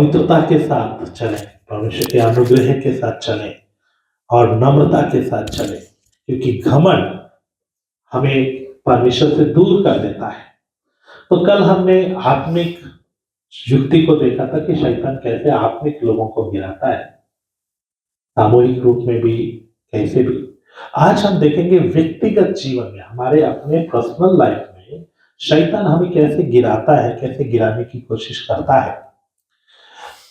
पवित्रता के साथ चलें, परमेश्वर के अनुग्रह के साथ चलें और नम्रता के साथ चलें, क्योंकि घमंड हमें परमेश्वर से दूर कर देता है। तो कल हमने आत्मिक युक्ति को देखा था कि शैतान कैसे आत्मिक लोगों को गिराता है, सामूहिक रूप में भी, कैसे भी। आज हम देखेंगे व्यक्तिगत जीवन में, हमारे अपने पर्सनल लाइफ में शैतान हमें कैसे गिराता है, कैसे गिराने की कोशिश करता है।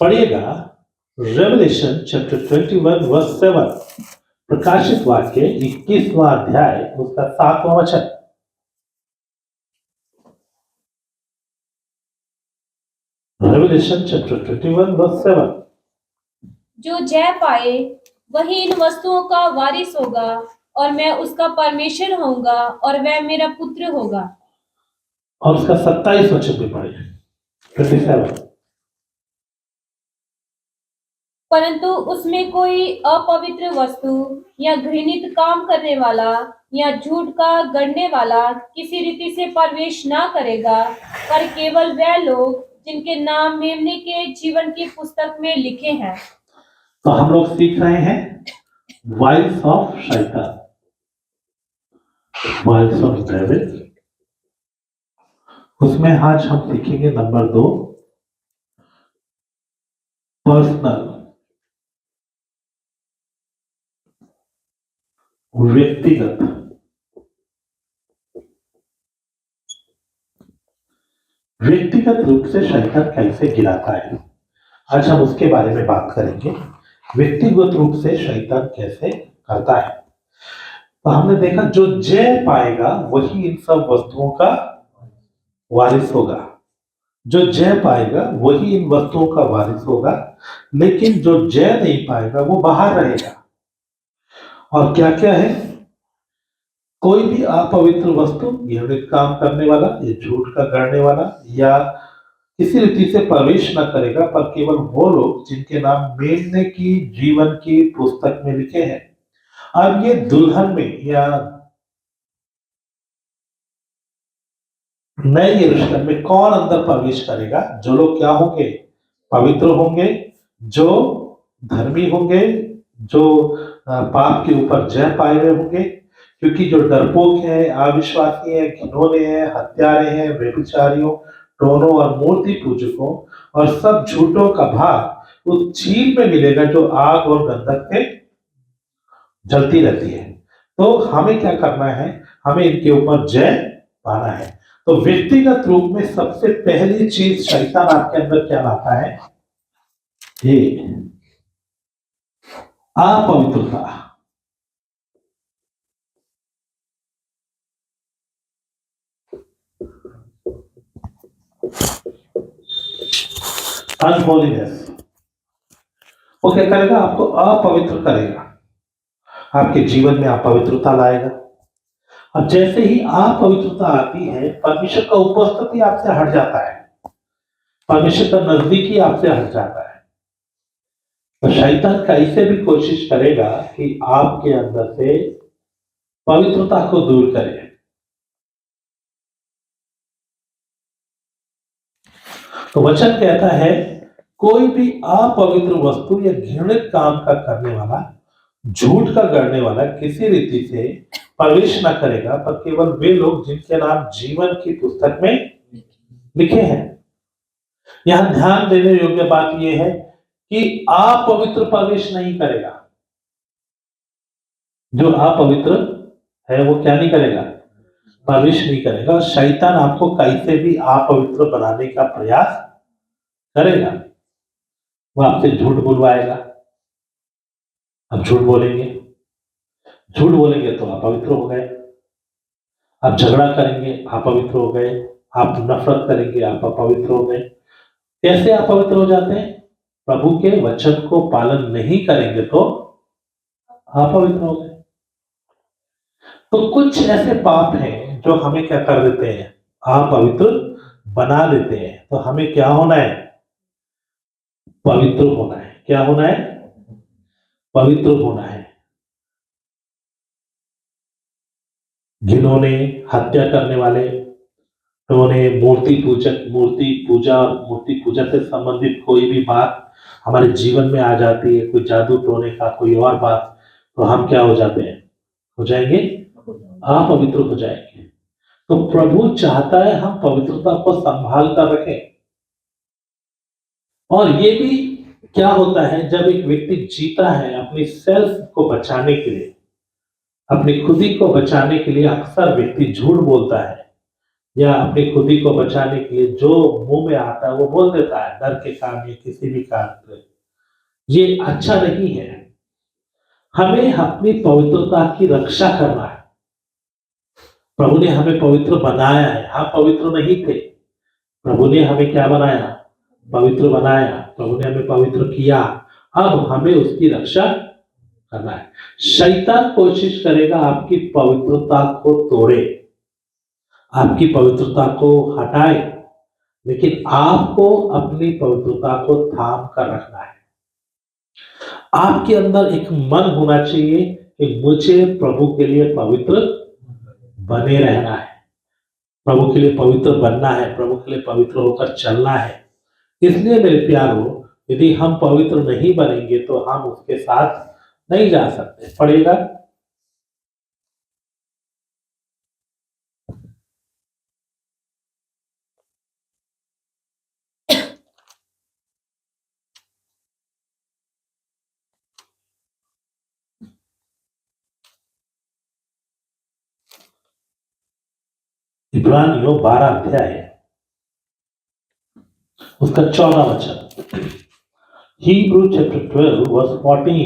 पढ़िएगा रेवलेशन चैप्टर 21 वर्स 7, प्रकाशित वाक्य 21वां अध्याय उसका 7वां वचन। Revelation chapter 21 verse 7। जो जय पाए वही इन वस्तुओं का वारिस होगा, और मैं उसका परमेश्वर होऊंगा और वह मेरा पुत्र होगा। और उसका 27 वचन भी पढ़े, 27। परंतु उसमें कोई अपवित्र वस्तु या घृणित काम करने वाला या झूठ का गढ़ने वाला किसी रीति से प्रवेश ना करेगा, पर केवल वह लोग जिनके नाम मेमने के जीवन की पुस्तक में लिखे हैं। तो हम लोग सीख रहे हैं वाइल्स ऑफ शैतान, वाइल्स ऑफ डेविल। उसमें आज हम सीखेंगे नंबर 2, पर्सनल, व्यक्तिगत। व्यक्तिगत रूप से शैतान कैसे गिराता है, आज हम उसके बारे में बात करेंगे। व्यक्तिगत रूप से शैतान कैसे करता है। तो हमने देखा जो जय पाएगा वही इन सब वस्तुओं का वारिस होगा। जो जय पाएगा वही इन वस्तुओं का वारिस होगा, लेकिन जो जय नहीं पाएगा वो बाहर रहेगा। और क्या क्या है? कोई भी अपवित्र वस्तु, घृणित काम करने वाला, या झूठ का गढ़ने वाला, या किसी रीति से प्रवेश न करेगा, पर केवल वो लोग जिनके नाम मेमने की जीवन की पुस्तक में लिखे हैं। अब ये दुल्हन में या नए यरूशलेम में कौन अंदर प्रवेश करेगा? जो लोग क्या होंगे? पवित्र होंगे, जो धर्मी होंगे, जो पाप के ऊपर जय पाए हुए होंगे। क्योंकि जो डरपोक है, अविश्वासी है, घिनौने हैं, हत्यारे हैं, व्यभिचारियों, टोनों और मूर्ति पूजकों और सब झूठों का भाग उस झील में मिलेगा जो आग और गंधक से जलती रहती है। तो हमें क्या करना है? हमें इनके ऊपर जय पाना है। तो व्यक्तिगत रूप में सबसे पहली चीज शैतान आपके अंदर क्या लाता है? ये अपवित्रता। अनहोलीनेस। वो क्या करेगा? आपको अपवित्र करेगा, आपके जीवन में अपवित्रता लाएगा। और जैसे ही अपवित्रता आती है, परमेश्वर का उपस्थिति आपसे हट जाता है, परमेश्वर का नजदीकी आपसे हट जाता है। तो शैतान कैसे भी कोशिश करेगा कि आपके अंदर से पवित्रता को दूर करे। तो वचन कहता है कोई भी अपवित्र वस्तु या घृणित काम का करने वाला, झूठ का गढ़ने वाला किसी रीति से प्रवेश न करेगा, पर केवल वे लोग जिनके नाम जीवन की पुस्तक में लिखे हैं। यहां ध्यान देने योग्य बात यह है कि अपवित्र प्रवेश नहीं करेगा। जो अपवित्र है वो क्या नहीं करेगा? प्रवेश नहीं करेगा। शैतान आपको कैसे भी अपवित्र बनाने का प्रयास करेगा। वो आपसे झूठ बुलवाएगा, आप झूठ बोलेंगे, झूठ बोलेंगे तो अपवित्र हो गए। आप झगड़ा करेंगे, अपवित्र हो गए। आप नफरत करेंगे, आप अपवित्र हो गए। कैसे अपवित्र हो जाते हैं? प्रभु के वचन को पालन नहीं करेंगे तो अपवित्र हो गए। तो कुछ ऐसे पाप हैं जो हमें क्या कर देते हैं? अपवित्र बना देते हैं। तो हमें क्या होना है? पवित्र होना है। क्या होना है? पवित्र होना है। घिनौने, हत्या करने वाले, तो उन्हें मूर्ति पूजा से संबंधित कोई भी बात हमारे जीवन में आ जाती है, कोई जादू टोने का कोई और बात, तो हम क्या हो जाते हैं, हो जाएंगे, अपवित्र हो जाएंगे। तो प्रभु चाहता है हम पवित्रता को संभाल कर रखें। और ये भी क्या होता है, जब एक व्यक्ति जीता है अपनी सेल्फ को बचाने के लिए, अपनी खुदी को बचाने के लिए अक्सर व्यक्ति झूठ बोलता है, या अपनी खुदी को बचाने के लिए जो मुंह में आता है वो बोल देता है, डर के कारण या किसी भी कारण से। ये अच्छा नहीं है। हमें अपनी पवित्रता की रक्षा करना है। प्रभु ने हमें पवित्र बनाया है, हम पवित्र नहीं थे, प्रभु ने हमें क्या बनाया, पवित्र बनाया, प्रभु ने हमें पवित्र किया। अब हमें उसकी रक्षा करना है। शैतान कोशिश करेगा आपकी पवित्रता को तोड़े, आपकी पवित्रता को हटाए, लेकिन आपको अपनी पवित्रता को थाम कर रखना है। आपके अंदर एक मन होना चाहिए कि मुझे प्रभु के लिए पवित्र बने रहना है, प्रभु के लिए पवित्र बनना है, प्रभु के लिए पवित्र होकर चलना है। इसलिए मेरे प्यारों, यदि हम पवित्र नहीं बनेंगे तो हम उसके साथ नहीं जा सकते। पढ़ेगा इब्रानियों 12 अध्याय है, उसका 14 वचन। Hebrew chapter 12 verse 14।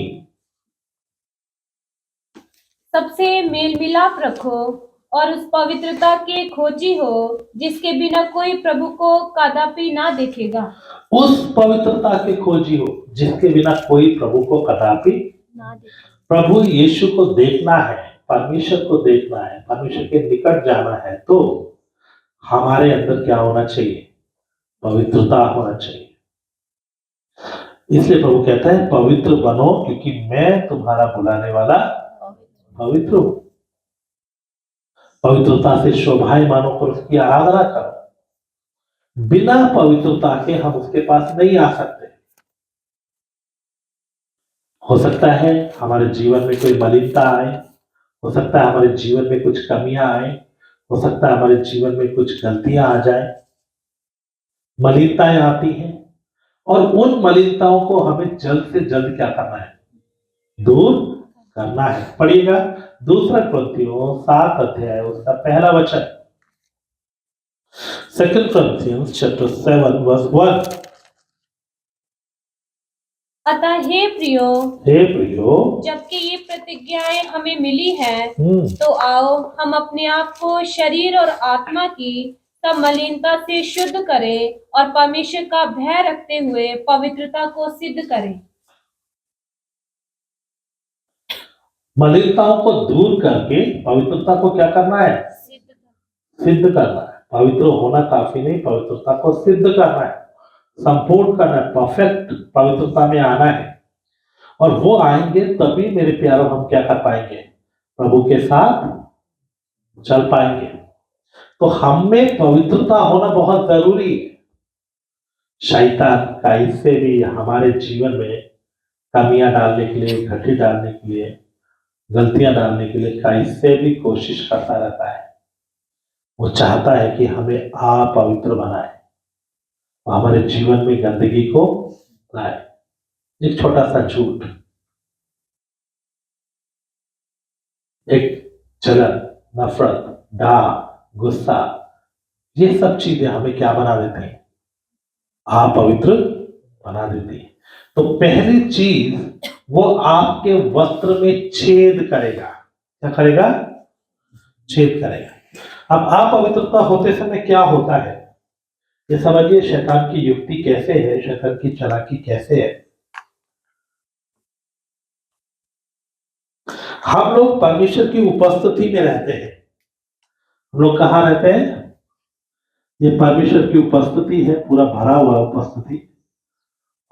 सबसे मेल मिलाप रखो और उस पवित्रता के खोजी हो जिसके बिना कोई प्रभु को कदापि ना देखेगा। उस पवित्रता के खोजी हो जिसके बिना कोई प्रभु को कदापि ना देखेगा। प्रभु यीशु को देखना है, परमेश्वर को देखना है, परमेश्वर के निकट जाना है, तो हमारे अंदर क्या होना चाहिए, पवित्रता होना चाहिए। इसलिए प्रभु कहता है पवित्र बनो क्योंकि मैं तुम्हारा बुलाने वाला पवित्र हूं। पवित्रता से शोभायमान होकर उसकी आराधना करो। बिना पवित्रता के हम उसके पास नहीं आ सकते। हो सकता है हमारे जीवन में कोई मलिनता आए, हो सकता है हमारे जीवन में कुछ कमियां आए, हो सकता है हमारे जीवन में कुछ गलतियां आ जाए, मलिनताएं आती हैं, और उन मलिनताओं को हमें जल्द से जल्द क्या करना है, दूर करना है। पढ़िएगा 2 कुरिन्थियों 7 अध्याय उसका पहला वचन। 2 Corinthians chapter 7 verse 1। अतः हे प्रियो, जबकि ये प्रतिज्ञाएं हमें मिली हैं, तो आओ हम अपने आप को शरीर और आत्मा की सब मलिनता से शुद्ध करें और परमेश्वर का भय रखते हुए पवित्रता को सिद्ध करें। मलिनताओं को दूर करके पवित्रता को क्या करना है, सिद्ध करना है। पवित्र होना काफी नहीं, पवित्रता को सिद्ध करना है, संपूर्ण करना है, परफेक्ट पवित्रता में आना है। और वो आएंगे तभी मेरे प्यारों हम क्या कर पाएंगे, प्रभु के साथ चल पाएंगे। तो हम में पवित्रता होना बहुत जरूरी है। शैतान कैसे भी हमारे जीवन में कमियां डालने के लिए, घटी डालने के लिए, गलतियां डालने के लिए कैसे भी कोशिश करता रहता है। वो चाहता है कि हमें अपवित्र बनाए, हमारे जीवन में गंदगी को लाए। एक छोटा सा झूठ, एक जलन, नफरत, डाह, गुस्सा, ये सब चीजें हमें क्या बना देते हैं, अपवित्र बना देती है। तो पहली चीज वो आपके वस्त्र में छेद करेगा। क्या करेगा, छेद करेगा। अब अपवित्रता होते समय क्या होता है, ये समझिए शैतान की युक्ति कैसे है, शैतान की चालाकी कैसे है। हम लोग परमेश्वर की उपस्थिति में रहते हैं। हम लोग कहाँ रहते हैं, ये परमेश्वर की उपस्थिति है, पूरा भरा हुआ उपस्थिति।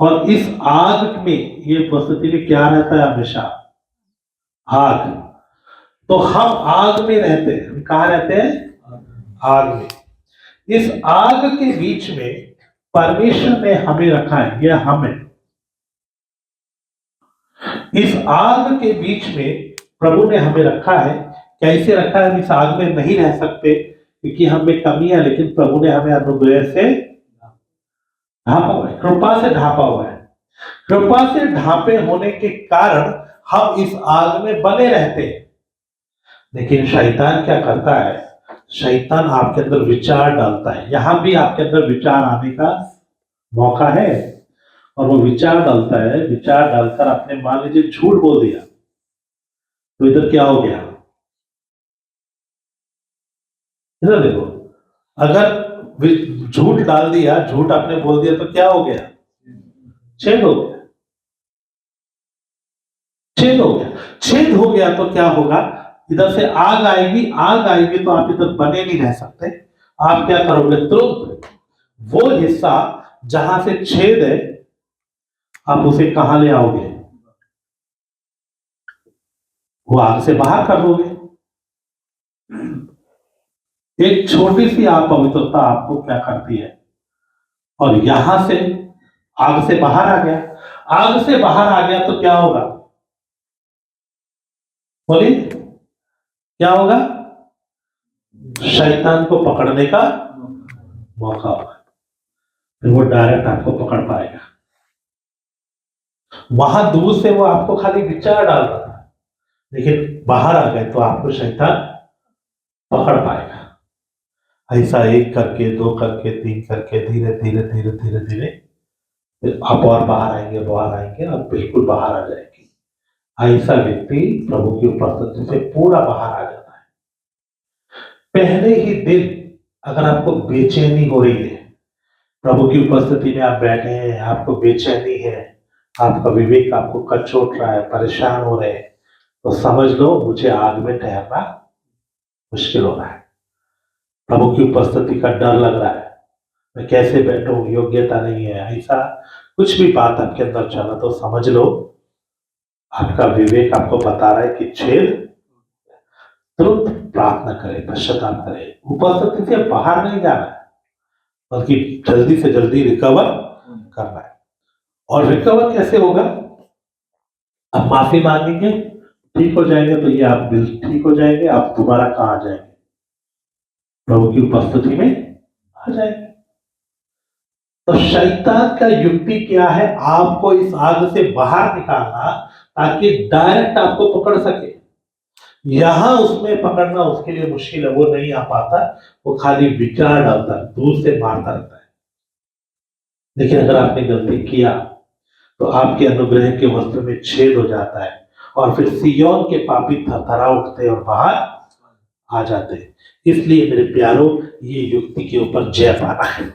और इस आग में, ये उपस्थिति में क्या रहता है हमेशा, आग। तो हम आग में रहते हैं। हम कहाँ रहते हैं, आग में। इस आग के बीच में परमेश्वर ने हमें रखा है, यह हम है। इस आग के बीच में प्रभु ने हमें रखा है। कैसे रखा है? हम इस आग में नहीं रह सकते क्योंकि हम में कमी है, लेकिन प्रभु ने हमें अनुग्रह से ढांपा हुआ है, कृपा से ढांपा हुआ है। कृपा से ढांपे होने के कारण हम इस आग में बने रहते हैं। लेकिन शैतान क्या करता है? शैतान आपके अंदर विचार डालता है। यहां भी आपके अंदर विचार आने का मौका है, और वो विचार डालता है। विचार डालकर आपने मान लीजिए झूठ बोल दिया, तो इधर क्या हो गया? इधर देखो, अगर झूठ डाल दिया, झूठ आपने बोल दिया, तो क्या हो गया? छेद हो गया। छेद हो गया। छेद हो गया तो क्या होगा? इधर से आग आएगी। आग आएगी तो आप इधर बने नहीं रह सकते। आप क्या करोगे? तुरंत वो हिस्सा जहां से छेद है, आप उसे कहां ले आओगे? वो आग से बाहर कर दोगे। एक छोटी सी अपवित्रता आपको क्या करती है? और यहां से आग से बाहर आ गया। आग से बाहर आ गया तो क्या होगा? बोलिए, क्या होगा? शैतान को पकड़ने का मौका होगा। फिर वो डायरेक्ट आपको पकड़ पाएगा। वहां दूर से वो आपको खाली विचार डाल रहा था, लेकिन बाहर आ गए तो आपको शैतान पकड़ पाएगा। ऐसा एक करके, दो करके, तीन करके, धीरे धीरे धीरे धीरे धीरे फिर आप और बाहर आएंगे, बाहर आएंगे, आप बिल्कुल बाहर आ जाएंगे। ऐसा व्यक्ति प्रभु की उपस्थिति से पूरा बाहर आ जाता है। पहले ही दिन अगर आपको बेचैनी हो रही है, प्रभु की उपस्थिति में आप बैठे हैं, आपको बेचैनी है, आपका विवेक आपको कचोट रहा है, परेशान हो रहे हैं, तो समझ लो मुझे आग में ठहरना मुश्किल हो रहा है। प्रभु की उपस्थिति का डर लग रहा है, मैं कैसे बैठूं, योग्यता नहीं है, ऐसा कुछ भी बात आपके अंदर चला तो समझ लो आपका विवेक आपको बता रहा है कि छेद। तुरंत प्रार्थना करें, पश्चाताप करें, उपस्थिति से बाहर नहीं जाना है, बल्कि जल्दी से जल्दी रिकवर करना है। और रिकवर कैसे होगा? आप माफी मांगेंगे, ठीक हो जाएंगे, तो ये आप बिल ठीक हो जाएंगे। आप दोबारा कहाँ जाएंगे? प्रभु की उपस्थिति में आ जाएंगे। तो शैतान का युक्ति क्या है? आपको इस आग से बाहर निकालना, ताकि डायरेक्ट आपको पकड़ सके। यहां उसमें पकड़ना उसके लिए मुश्किल है, वो नहीं आ पाता। वो खाली विचार डालता है, दूर से मारता रहता है। लेकिन अगर आपने गलती किया तो आपके अनुग्रह के वस्त्र में छेद हो जाता है, और फिर सिय्योन के पापी थरथरा उठते और बाहर आ जाते हैं। इसलिए मेरे प्यारों, ये युक्ति के ऊपर जय पाना है।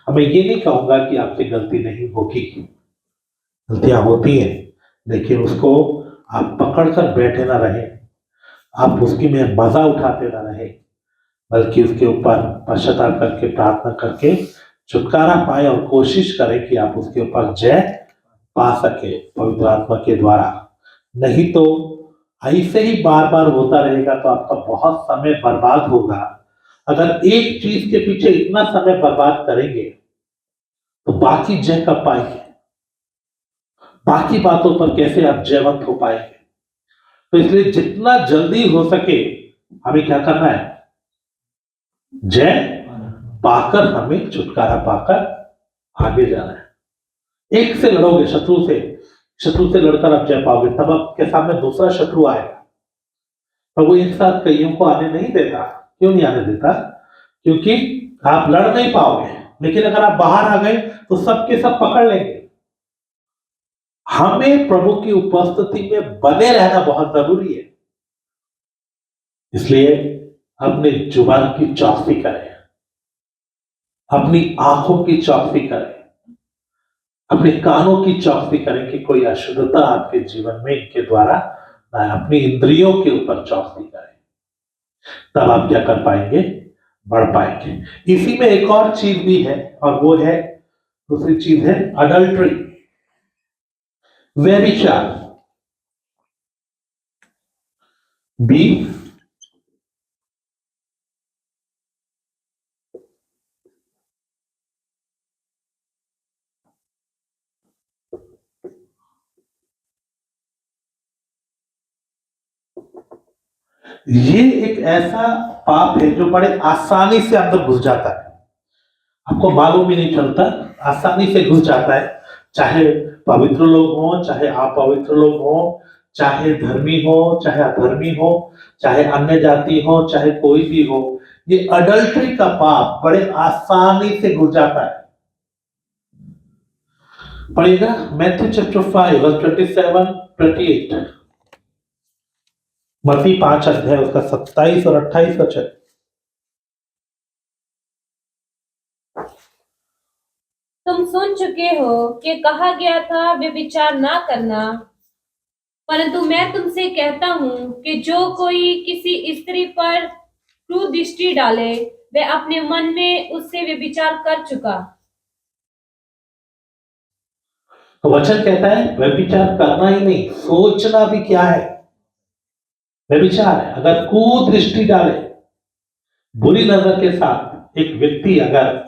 मैं ये नहीं कहूंगा कि आपसे गलती नहीं होगी, गलतियां होती हैं, लेकिन उसको आप पकड़ कर बैठे ना रहे, आप उसकी में मजा उठाते ना रहे, बल्कि उसके ऊपर पश्चाताप करके, प्रार्थना करके छुटकारा पाए, और कोशिश करें कि आप उसके ऊपर जय पा सके पवित्र आत्मा के द्वारा। नहीं तो ऐसे ही बार बार होता रहेगा तो आपका बहुत समय बर्बाद होगा। अगर एक चीज के पीछे इतना समय बर्बाद करेंगे तो बाकी जय कब पाएंगे? बाकी बातों पर कैसे आप जयवंत हो पाएंगे? तो इसलिए जितना जल्दी हो सके हमें क्या करना है? जय पाकर, हमें छुटकारा पाकर आगे जाना है। एक से लड़ोगे, शत्रु से लड़कर आप जय पाओगे, तब आपके सामने दूसरा शत्रु आएगा। पर वो एक साथ कईयों को आने नहीं देता। क्यों नहीं आने देता? क्योंकि आप लड़ नहीं पाओगे। लेकिन अगर आप बाहर आ गए तो सबके सब पकड़ लेंगे। हमें प्रभु की उपस्थिति में बने रहना बहुत जरूरी है। इसलिए अपने जुबान की चौकसी करें, अपनी आंखों की चौकसी करें, अपने कानों की चौकसी करें कि कोई अशुद्धता आपके जीवन में इनके द्वारा ना। अपनी इंद्रियों के ऊपर चौकसी करें, तब आप क्या कर पाएंगे? बढ़ पाएंगे। इसी में एक और चीज भी है, और वो है, दूसरी चीज है अडल्ट्री, व्यभिचार। बी ये एक ऐसा पाप है जो बड़े आसानी से अंदर घुस जाता है, आपको मालूम ही नहीं चलता, आसानी से घुस जाता है। चाहे पवित्र लोग हों, चाहे अपवित्र लोग हों, चाहे धर्मी हो, चाहे अधर्मी हो, चाहे अन्य जाति हो, चाहे कोई भी हो, ये अडल्ट्री का पाप बड़े आसानी से घुस जाता है। पढ़िएगा मैथ्यू चैप्टर 5 वर्स 27 28, मत्ती 5 अध्याय उसका 27 और 28 वचन। तुम सुन चुके हो कि कहा गया था व्यभिचार ना करना, परंतु मैं तुमसे कहता हूं कि जो कोई किसी स्त्री पर क्रूर दृष्टि डाले वह अपने मन में उससे व्यभिचार कर चुका। तो वचन कहता है व्यभिचार करना ही नहीं, सोचना भी क्या है व्यभिचार है। अगर कुदृष्टि डाले, बुरी नजर के साथ एक व्यक्ति अगर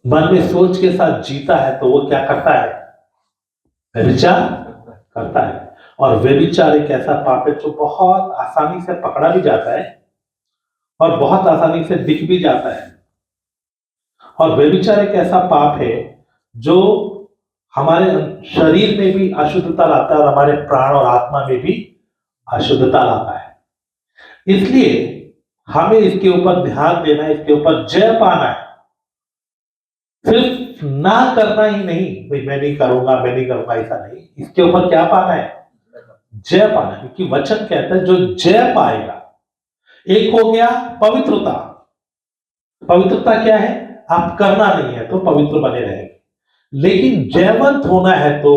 मन में सोच के साथ जीता है तो वो क्या करता है, व्यभिचार करता है। और व्यभिचार एक ऐसा पाप है जो बहुत आसानी से पकड़ा भी जाता है और बहुत आसानी से दिख भी जाता है। और व्यभिचार एक ऐसा पाप है जो हमारे शरीर में भी अशुद्धता लाता है और हमारे प्राण और आत्मा में भी अशुद्धता लाता है। इसलिए हमें इसके ऊपर ध्यान देना है, इसके ऊपर जय पाना है। सिर्फ ना करना ही नहीं, भाई मैं नहीं करूंगा मैं नहीं करूंगा ऐसा नहीं, इसके ऊपर क्या पाना है, जय पाना है। क्योंकि वचन कहता है जो जय पाएगा, एक हो गया पवित्रता। पवित्रता क्या है, आप करना नहीं है तो पवित्र बने रहेंगे। लेकिन जयवंत होना है तो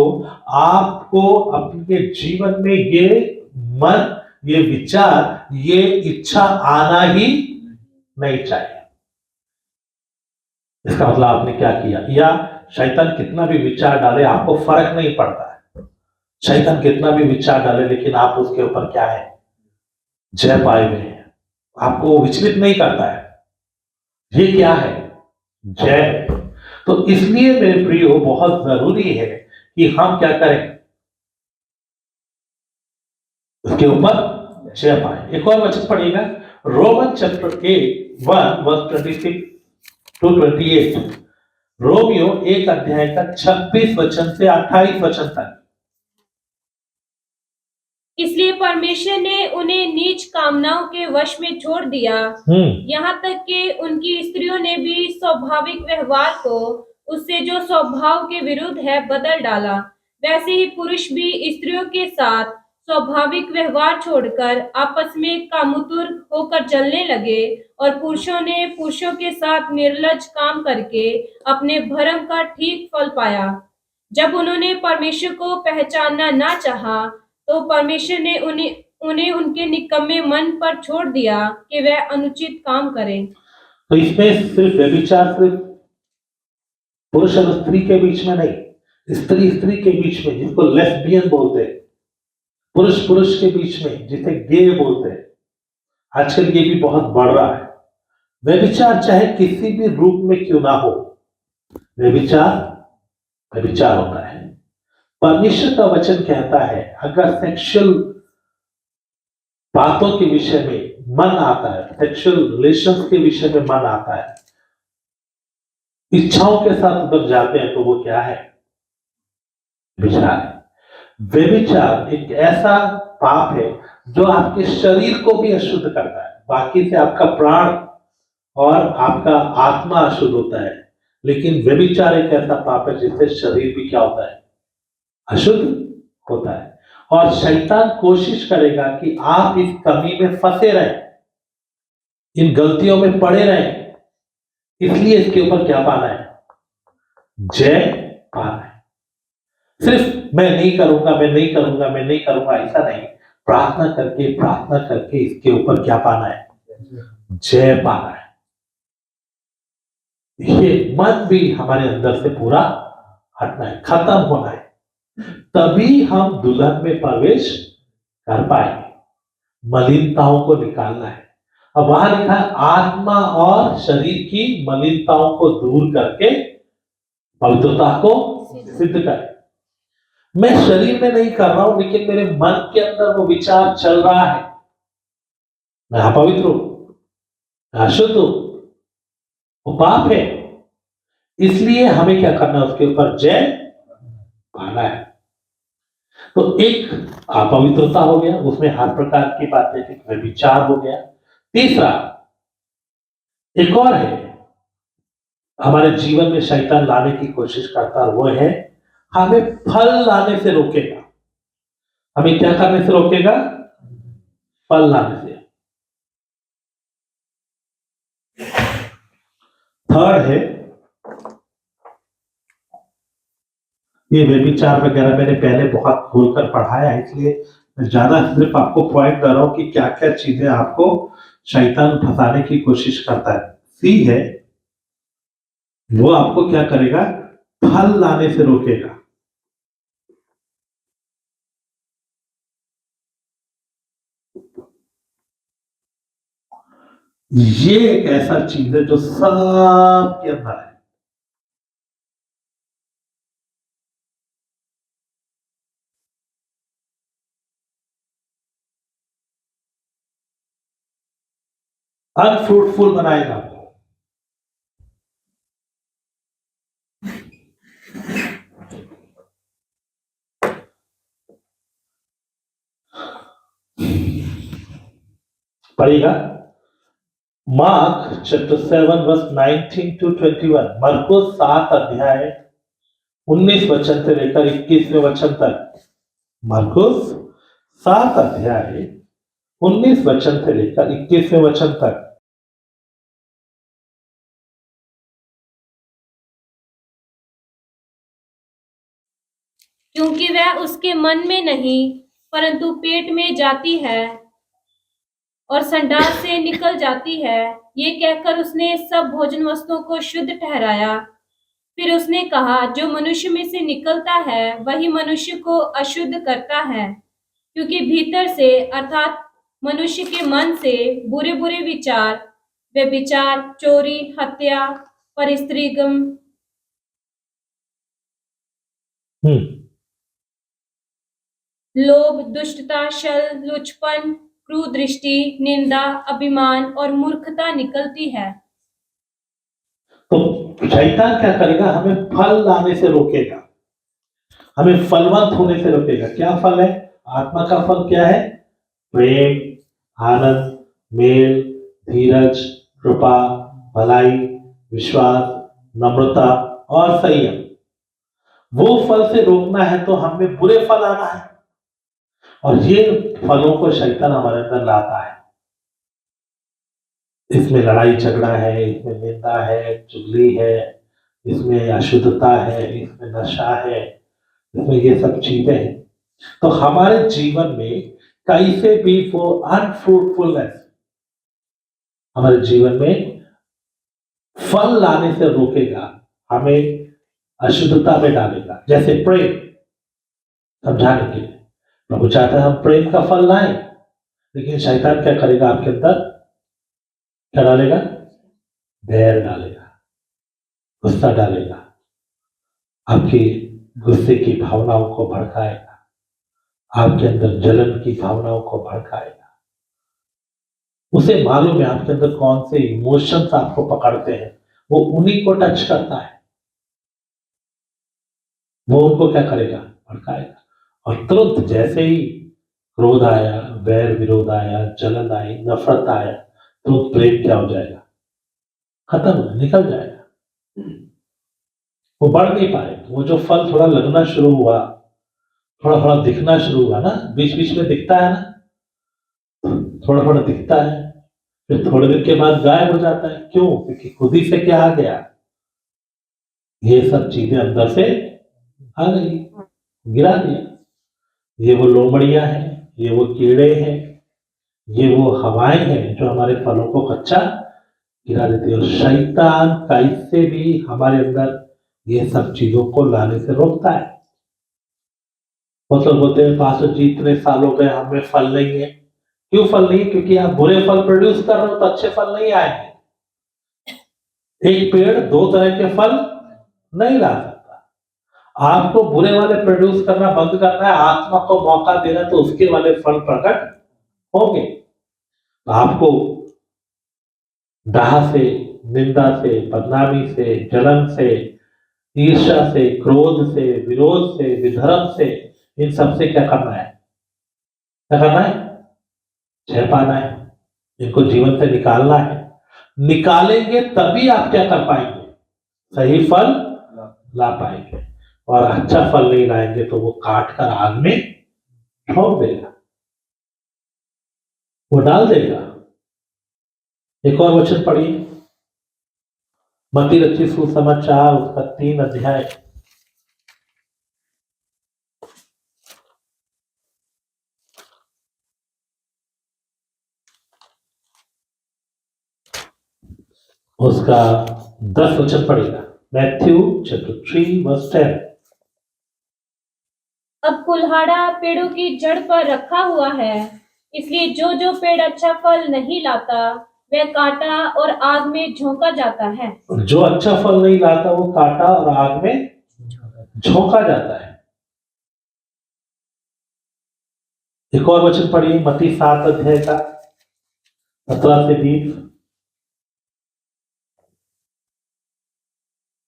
आपको अपने जीवन में ये मन, ये विचार, ये इच्छा आना ही नहीं चाहिए। इसका मतलब आपने क्या किया, या शैतान कितना भी विचार डाले आपको फर्क नहीं पड़ता है। शैतान कितना भी विचार डाले लेकिन आप उसके ऊपर क्या है, जय पाए हुए हैं, आपको विचलित नहीं करता है। ये क्या है, जय। तो इसलिए मेरे प्रियो बहुत जरूरी है कि हम क्या करें, उसके ऊपर जय पाए। एक और वचन पढ़िएगा रोमन चैप्टर 1 वर्स 26 टू 28, रोमियो 1 अध्याय का 26 वचन से 28 वचन तक। इसलिए परमेश्वर ने उन्हें नीच कामनाओं के वश में छोड़ दिया, यहाँ तक कि उनकी स्त्रियों ने भी स्वाभाविक व्यवहार को उससे जो स्वभाव के विरुद्ध है बदल डाला। वैसे ही पुरुष भी स्त्रियों के साथ स्वाभाविक व्यवहार छोड़कर आपस में कामुतुर होकर जलने लगे, और पुरुषों ने पुरुषों के साथ निर्लज्ज काम करके अपने भरम का ठीक फल पाया। जब उन्होंने परमेश्वर को पहचानना ना चाहा तो परमेश्वर ने उन्हें उनके निकम्मे मन पर छोड़ दिया कि वह अनुचित काम करें। तो इसमें सिर्फ व्यभिचार सिर्फ पुरुष और स्त्री के बीच में नहीं, स्त्री स्त्री के बीच में जिसको लेस्बियन बोलते हैं, पुरुष पुरुष के बीच में जिसे गे बोलते हैं, आजकल ये भी बहुत बढ़ रहा है। व्यभिचार चाहे किसी भी रूप में क्यों ना हो, व्यभिचार व्यभिचार होता है। परमेश्वर का वचन कहता है अगर सेक्सुअल बातों के विषय में मन आता है, सेक्सुअल रिलेशंस के विषय में मन आता है, इच्छाओं के साथ उधर जाते हैं तो वो क्या है, व्यभिचार है। व्यभिचार एक ऐसा पाप है जो आपके शरीर को भी अशुद्ध करता है। बाकी से आपका प्राण और आपका आत्मा अशुद्ध होता है, लेकिन व्यभिचार एक ऐसा पाप है जिससे शरीर भी क्या होता है, अशुद्ध होता है। और शैतान कोशिश करेगा कि आप इस कमी में फंसे रहें, इन गलतियों में पड़े रहें। इसलिए इसके ऊपर क्या पाना है, जय पाना है। सिर्फ मैं नहीं करूंगा मैं नहीं करूंगा मैं नहीं करूंगा ऐसा नहीं, प्रार्थना करके इसके ऊपर क्या पाना है, जय पाना है। ये मन भी हमारे अंदर से पूरा हटना है, खत्म होना है, तभी हम दुल्हन में प्रवेश कर पाएंगे। मलिनताओं को निकालना है। अब वहां लिखा है आत्मा और शरीर की मलिनताओं को दूर करके पवित्रता को सिद्ध करें। मैं शरीर में नहीं कर रहा हूं, लेकिन मेरे मन के अंदर वो विचार चल रहा है, मैं अपवित्र हूं, मैं अशुद्ध हूं, वो पाप है। इसलिए हमें क्या करना है, उसके ऊपर जय पाना है। तो एक अपवित्रता हो गया, उसमें हर प्रकार की बातें थी, व्यभिचार हो गया। तीसरा एक और है, हमारे जीवन में शैतान लाने की कोशिश करता है, वो है हमें फल लाने से रोकेगा। हमें क्या करने से रोकेगा? फल लाने से। थर्ड है, ये व्यभिचार वगैरह मैंने पहले बहुत खोलकर पढ़ाया है, इसलिए मैं ज्यादा सिर्फ आपको पॉइंट कर रहा हूं कि क्या क्या चीजें आपको शैतान फंसाने की कोशिश करता है। सी है, वो आपको क्या करेगा? फल लाने से रोकेगा। ये एक ऐसा चीज है जो सबके अंदर है। अनफ्रूटफुल बनाएगा आपको। पढ़ेगा मार्क चैप्टर 7 वर्स 19 टू 21। मरकुस 7 अध्याय 19 वचन से लेकर 21वें वचन तक। मरकुस 7 अध्याय 19 वचन से लेकर 21वें वचन तक। क्योंकि वह उसके मन में नहीं परंतु पेट में जाती है और संडास से निकल जाती है, ये कहकर उसने सब भोजन वस्तुओं को शुद्ध ठहराया। फिर उसने कहा, जो मनुष्य में से निकलता है वही मनुष्य को अशुद्ध करता है, क्योंकि भीतर से अर्थात मनुष्य के मन से बुरे बुरे विचार, व्यभिचार, चोरी, हत्या, परस्त्रीगम, लोभ, दुष्टता, छल, लुचपन, क्रूर दृष्टि, निंदा, अभिमान और मूर्खता निकलती है। तो शैतान क्या करेगा? हमें फल लाने से रोकेगा, हमें फलवंत होने से रोकेगा। क्या फल है? आत्मा का फल क्या है? प्रेम, आनंद, मेल, धीरज, कृपा, भलाई, विश्वास, नम्रता और संयम। वो फल से रोकना है तो हमें बुरे फल आना है, और ये फलों को शैतान हमारे अंदर लाता है। इसमें लड़ाई झगड़ा है, इसमें निंदा है, चुगली है, इसमें अशुद्धता है, इसमें नशा है, इसमें ये सब चीजें हैं। तो हमारे जीवन में कैसे भी वो अनफ्रूटफुलनेस हमारे जीवन में फल लाने से रोकेगा, हमें अशुद्धता में डालेगा। जैसे प्रेम, समझाने के लिए प्रभु चाहता है हम प्रेम का फल लाएं, लेकिन शैतान क्या करेगा? आपके अंदर क्या डालेगा? बैर डालेगा, गुस्सा डालेगा, आपकी गुस्से की भावनाओं को भड़काएगा, आपके अंदर जलन की भावनाओं को भड़काएगा। उसे मालूम है आपके अंदर कौन से इमोशंस आपको पकड़ते हैं, वो उन्हीं को टच करता है, वो उनको क्या करेगा? भड़काएगा। और तुरंत जैसे ही क्रोध आया, वैर विरोध आया, जलन आई, नफरत आया, तुरंत प्रेम क्या हो जाएगा? खत्म, निकल जाएगा, वो बढ़ नहीं पाए। वो जो फल थोड़ा लगना शुरू हुआ, थोड़ा थोड़ा दिखना शुरू हुआ ना, बीच बीच में दिखता है ना, थोड़ा थोड़ा दिखता है, फिर थोड़े दिन के बाद गायब हो जाता है। क्यों? क्योंकि खुद ही से क्या आ गया? ये सब चीजें अंदर से आ गई, गिरा दिया। ये वो लोमड़ियां हैं, ये वो कीड़े हैं, ये वो हवाएं हैं जो हमारे फलों को कच्चा गिरा देती है। और शैतान कैसे भी हमारे अंदर ये सब चीजों को लाने से रोकता है। मतलब बोलते हैं, पास्टर जी इतने साल हो गए हमें फल नहीं है। क्यों फल नहीं है? क्योंकि आप बुरे फल प्रोड्यूस कर रहे हो, तो अच्छे फल नहीं आएंगे। एक पेड़ दो तरह के फल नहीं ला सकता। आपको बुरे वाले प्रोड्यूस करना बंद करना है, आत्मा को मौका देना, तो उसके वाले फल प्रकट होंगे। आपको दाह से, निंदा से, बदनामी से, जलन से, ईर्ष्या से, क्रोध से, विरोध से, विधर्म से, इन सब से क्या करना है? क्या करना है? जय पाना है। इनको जीवन से निकालना है। निकालेंगे तभी आप क्या कर पाएंगे? सही फल ला पाएंगे। और अच्छा फल नहीं लाएंगे तो वो काट कर आग में ठोक देगा, वो डाल देगा। एक और वचन पढ़िए, मत्ती रचित सुसमाचार उसका 3 अध्याय, उसका 10 वचन पढ़ेगा। Matthew chapter 3 verse 10। अब कुल्हाड़ा पेड़ों की जड़ पर रखा हुआ है, इसलिए जो जो पेड़ अच्छा फल नहीं लाता वह काटा और आग में झोंका जाता है। जो अच्छा फल नहीं लाता वो काटा और आग में झोंका जाता है। एक और वचन पढ़िए, मत्ती 7 अध्याय का 17 से 20।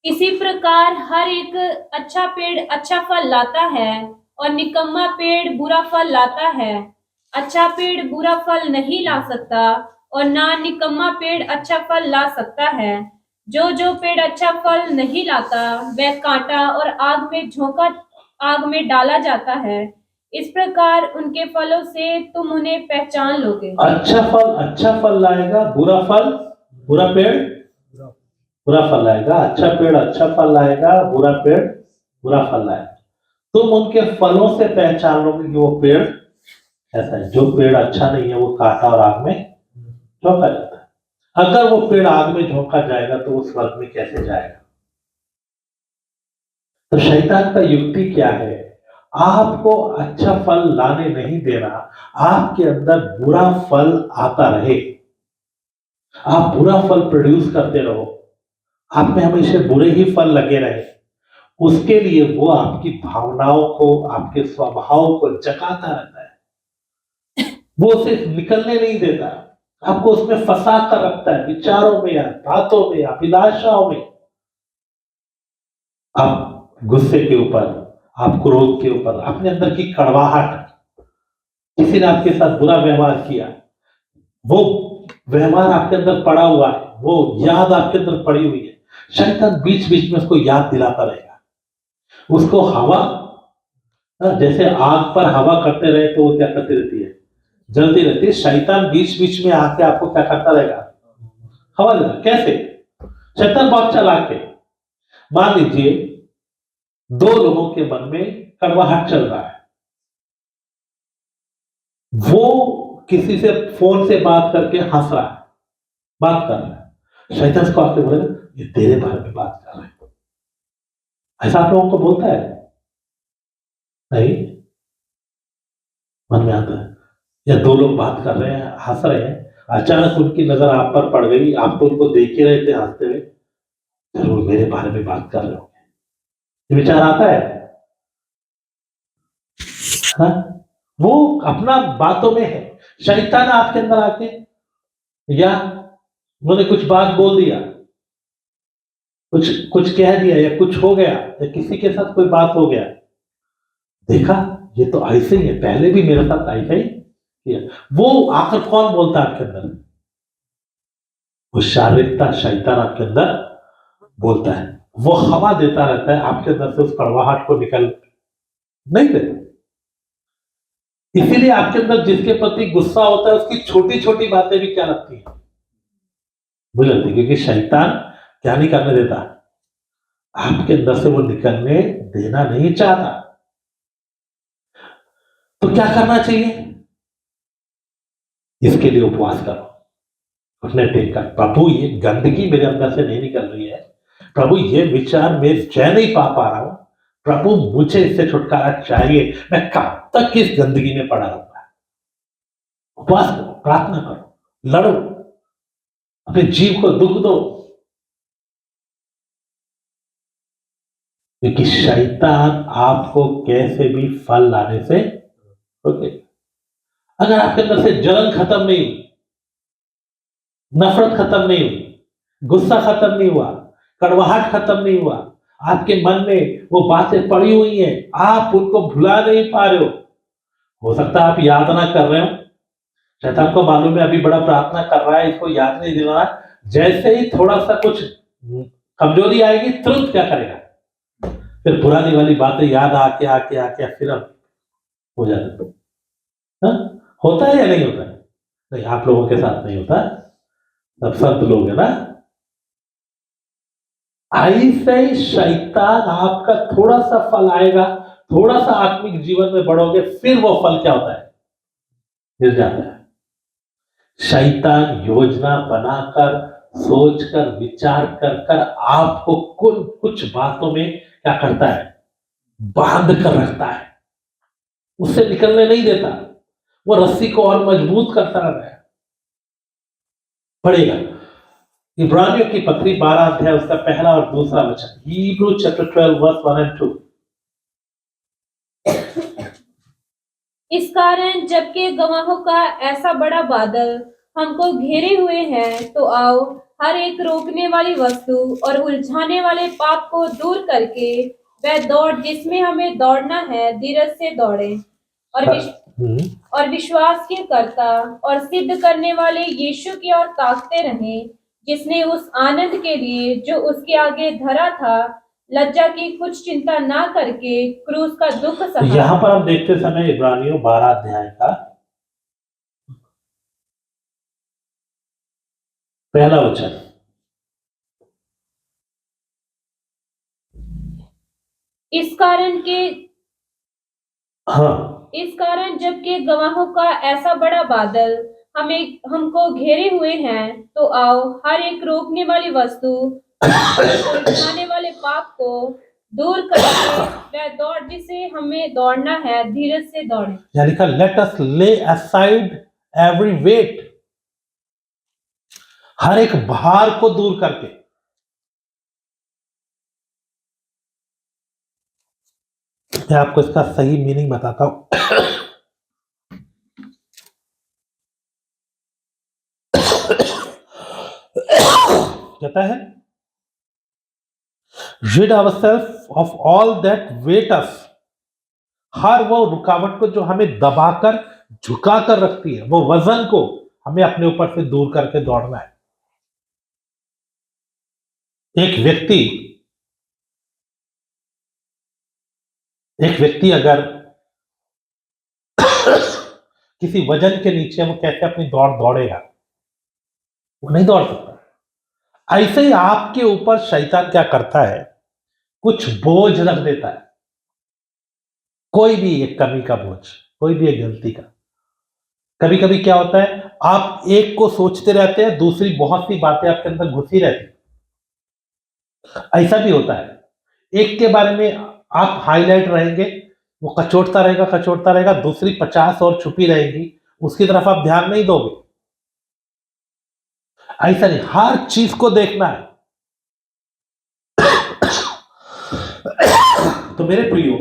इसी प्रकार हर एक अच्छा पेड़ अच्छा फल लाता है और निकम्मा पेड़ बुरा फल लाता है। अच्छा पेड़ बुरा फल नहीं ला सकता और ना निकम्मा पेड़ अच्छा फल ला सकता है। जो जो पेड़ अच्छा फल नहीं लाता वह काटा और आग में डाला जाता है। इस प्रकार उनके फलों से तुम उन्हें पहचान लोगे। अच्छा फल लाएगा, बुरा पेड़ बुरा फल लाएगा। अच्छा पेड़ अच्छा फल लाएगा, बुरा पेड़ बुरा फल लाएगा। तुम उनके फलों से पहचान लोगे कि वो पेड़ ऐसा है। जो पेड़ अच्छा नहीं है वो काटा और आग में झोंका जाता है। अगर वो पेड़ आग में झोंका जाएगा तो वो स्वर्ग में कैसे जाएगा? तो शैतान का युक्ति क्या है? आपको अच्छा फल लाने नहीं देना, आपके अंदर बुरा फल आता रहे, आप बुरा फल प्रोड्यूस करते रहो, आप में हमेशा बुरे ही फल लगे रहे। उसके लिए वो आपकी भावनाओं को, आपके स्वभाव को जगाता रहता है। वो उसे निकलने नहीं देता, आपको उसमें फंसा कर रखता है, विचारों में या बातों में, अभिलाषाओं में। आप गुस्से के ऊपर, आप क्रोध के ऊपर, अपने अंदर की कड़वाहट, किसी ने आपके साथ बुरा व्यवहार किया, वो व्यवहार आपके अंदर पड़ा हुआ है, वो याद आपके अंदर पड़ी हुई है। शैतान बीच बीच में उसको याद दिलाता रहेगा। उसको हवा, जैसे आग पर हवा करते रहे तो वो क्या करती रहती है? जलती रहती है। शैतान बीच बीच में आके आपको क्या करता रहेगा? हवा देगा। कैसे? शैतान बहुत चालाक है। मान लीजिए 2 लोगों के मन में कड़वाहट चल रहा है, वो किसी से फोन से बात करके हंस रहा है, बात कर रहा है। शैतान उसको आके बोलेगा ये तेरे बारे में बात कर रहे हैं। ऐसा आप लोगों को बोलता है? नहीं, मन में आता है। या 2 लोग बात कर रहे हैं, हंस रहे हैं, अचानक उनकी नजर आप पर पड़ गई, आप तो उनको देख ही रहे थे हंसते हुए, जरूर मेरे बारे में बात कर रहे होंगे, ये विचार आता है। हाँ? वो अपना बातों में है। शैतान आपके अंदर आके, या उन्होंने कुछ बात बोल दिया, कुछ कुछ कह दिया, या कुछ हो गया, या किसी के साथ कोई बात हो गया, देखा ये तो ऐसे ही है, पहले भी मेरे साथ ऐसा ही किया। वो आकर कौन बोलता है आपके अंदर? वो शारीरिकता, शैतान आपके अंदर बोलता है। वो हवा देता रहता है आपके अंदर से उस कड़वाहट को निकल नहीं देता। इसीलिए आपके अंदर जिसके प्रति गुस्सा होता है उसकी छोटी छोटी बातें भी क्या लगती है? बुरी लगती है, क्योंकि शैतान क्या नहीं करने देता, आपके अंदर से वो निकलने देना नहीं चाहता। तो क्या करना चाहिए? इसके लिए उपवास करो, उसने टेक कर, प्रभु ये गंदगी मेरे अंदर से नहीं निकल रही है, प्रभु ये विचार मैं जय नहीं पा रहा हूं, प्रभु मुझे इससे छुटकारा चाहिए, मैं कब तक इस गंदगी में पड़ा रहूंगा? उपवास करो, प्रार्थना करो, लड़ो, अपने जीव को दुख दो। क्योंकि शैतान आपको कैसे भी फल लाने से रोकेगा। अगर आपके अंदर से जलन खत्म नहीं हुई, नफरत खत्म नहीं हुई, गुस्सा खत्म नहीं हुआ, कड़वाहट खत्म नहीं हुआ, आपके मन में वो बातें पड़ी हुई हैं, आप उनको भुला नहीं पा रहे हो सकता है आप याद ना कर रहे हो, शैतान को मालूम है अभी बड़ा प्रार्थना कर रहा है, इसको याद नहीं दिलाना। जैसे ही थोड़ा सा कुछ कमजोरी आएगी, तुरंत क्या करेगा, फिर पुरानी वाली बातें याद आके आके आके फिर अब हो जाता है। हाँ? होता है या नहीं होता है? नहीं, आप लोगों के साथ नहीं होता, सब संत लोग है ना। ऐसे ही शैतान आपका थोड़ा सा फल आएगा, थोड़ा सा आत्मिक जीवन में बढ़ोगे, फिर वो फल क्या होता है, गिर जाता है। शैतान योजना बनाकर, सोचकर, विचार कर कर आपको कुछ बातों में क्या करता है, बांध कर रखता है, उससे निकलने नहीं देता, वो रस्सी को और मजबूत करता रहता है। पढ़ेगा इब्रानियों की पत्री 12 अध्याय उसका पहला और दूसरा वचन, Hebrew chapter 12 verse 1 and 2। इस कारण जबकि गवाहों का ऐसा बड़ा बादल हमको घेरे हुए है, तो आओ हर एक रोकने वाली वस्तु और उलझाने वाले पाप को दूर करके वह दौड़ जिसमें हमें दौड़ना है, धीरज से दौड़े और और विश्वास के कर्ता और सिद्ध करने वाले यीशु की ओर ताकते रहें, जिसने उस आनंद के लिए जो उसके आगे धरा था, लज्जा की कुछ चिंता ना करके क्रूस का दुख सहा। यहाँ पर हम देखते समय इब्रानियों 12 अध्याय का पहला वचन, इस कारण के हाँ, इस कारण जबकि गवाहों का ऐसा बड़ा बादल हमको घेरे हुए हैं, तो आओ हर एक रोकने वाली वस्तु और उठाने वाले पाप को दूर करके वह दौड़ जिसे हमें दौड़ना है, धीरज से दौड़े। यानी कि लेट अस ले असाइड एवरी वेट, हर एक भार को दूर करके। मैं आपको इसका सही मीनिंग बताता हूं। कहता है rid ourselves of all that weight us, हर वो रुकावट को जो हमें दबाकर झुका कर रखती है, वो वजन को हमें अपने ऊपर से दूर करके दौड़ना है। एक व्यक्ति अगर किसी वजन के नीचे वो कैसे अपनी दौड़ दौड़ेगा, वो नहीं दौड़ सकता। ऐसे ही आपके ऊपर शैतान क्या करता है, कुछ बोझ रख देता है, कोई भी एक कमी का बोझ, कोई भी एक गलती का। कभी कभी क्या होता है, आप एक को सोचते रहते हैं, दूसरी बहुत सी बातें आपके अंदर घुसी रहती, ऐसा भी होता है। एक के बारे में आप हाईलाइट रहेंगे, वो कचोटता रहेगा, दूसरी 50 और छुपी रहेगी, उसकी तरफ आप ध्यान नहीं दोगे। ऐसा नहीं, हर चीज को देखना है। तो मेरे प्रियो,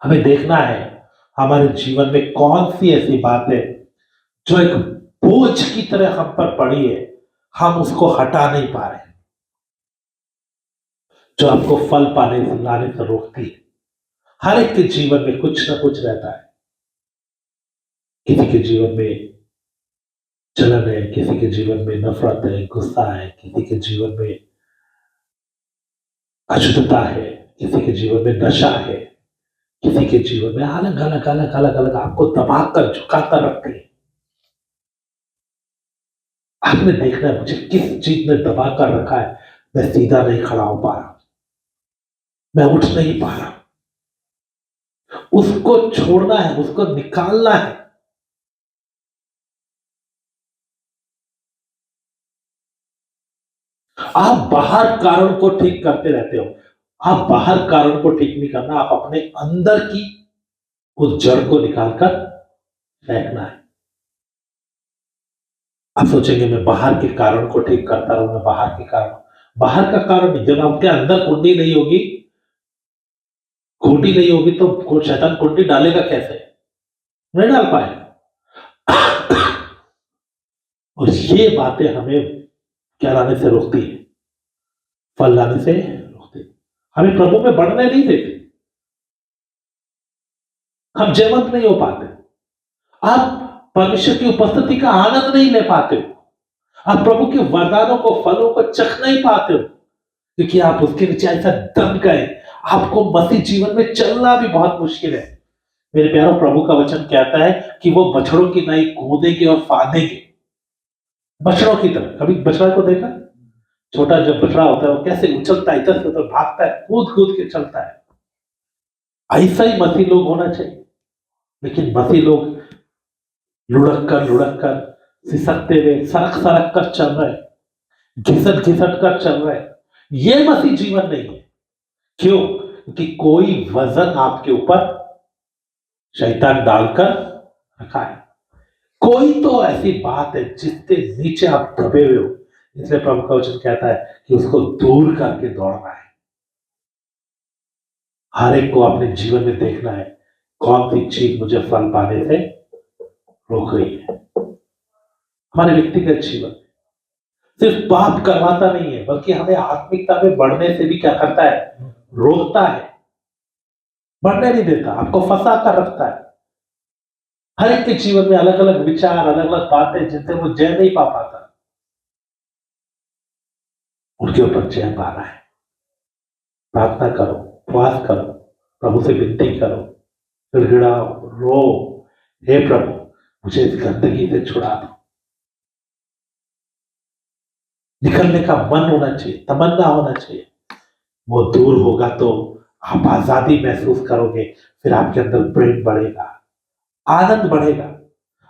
हमें देखना है हमारे जीवन में कौन सी ऐसी बात है जो एक बोझ की तरह हम पर पड़ी है, हम उसको हटा नहीं पा रहे, जो आपको फल पाने से लाने से रोकती है। हर एक के जीवन में कुछ ना कुछ रहता है। किसी के जीवन में जलन है, किसी के जीवन में नफरत है, गुस्सा है, किसी के जीवन में अशुद्धता है, किसी के जीवन में नशा है, किसी के जीवन में अलग अलग आपको दबाकर झुकाकर रखते हैं। आपने देखना है मुझे किस चीज ने दबाकर रखा है, मैं सीधा नहीं खड़ा हो पा रहा, मैं उठ नहीं पा रहा, उसको छोड़ना है, उसको निकालना है। आप बाहर कारण को ठीक करते रहते हो, आप बाहर कारण को ठीक नहीं करना, आप अपने अंदर की उस जड़ को निकालकर फेंकना है। आप सोचेंगे मैं बाहर के कारण को ठीक करता रहूं, मैं बाहर के कारण, बाहर का कारण नहीं। जब आपके अंदर कुंडी नहीं होगी, खूंटी नहीं होगी, तो शैतान कुंडी डालेगा कैसे? नहीं डाल पाएगा। और ये बातें हमें क्या लाने से रोकती है? फल लाने से रोकती है। हमें प्रभु में बढ़ने नहीं देती। हम जयवंत नहीं हो पाते। आप परमेश्वर की उपस्थिति का आनंद नहीं ले पाते हो। आप प्रभु के वरदानों को, फलों को चख नहीं पाते हो, क्योंकि आप उसके नीचे ऐसा दब गए। आपको मसीह जीवन में चलना भी बहुत मुश्किल है। मेरे प्यारों, प्रभु का वचन कहता है कि वो बछड़ों की नाई कूदेंगे और फांदेंगे, बछड़ों की तरह। कभी बछड़ा को देखा? छोटा जब बछड़ा होता है वो कैसे उछलता है, इधर से उधर भागता है, कूद कूद के चलता है। ऐसा ही मसीह लोग होना चाहिए। लेकिन मसीह लोग लुढ़क कर, सिसकते हुए, सरक सरक कर चल रहे, घिसट घिसट कर चल रहे। ये मसीह जीवन नहीं है। क्यों? क्योंकि कोई वजन आपके ऊपर शैतान डालकर रखा है। कोई तो ऐसी बात है जिसके नीचे आप दबे हुए हो। इसलिए प्रभु का वचन कहता है कि उसको दूर करके दौड़ना है। हर एक को अपने जीवन में देखना है, कौन सी चीज मुझे फल पाने से रोक रही है। हमारे व्यक्तिगत जीवन सिर्फ पाप करवाता नहीं है, बल्कि हमें आत्मिकता में बढ़ने से भी क्या करता है? रोकता है, बढ़ने नहीं देता, आपको फंसा कर रखता है। हर एक के जीवन में अलग अलग विचार, अलग अलग बातें, जिनसे वो जय नहीं पा पाता, उनके ऊपर जय पाना है। प्रार्थना करो, उपवास करो, प्रभु से विनती करो, गिड़गिड़ाओ, रो, हे प्रभु मुझे इस गंदगी से छुड़ा दो। निकलने का मन होना चाहिए, तमन्ना होना चाहिए। वो दूर होगा तो आप आजादी महसूस करोगे, फिर आपके अंदर प्रेम बढ़ेगा, आनंद बढ़ेगा।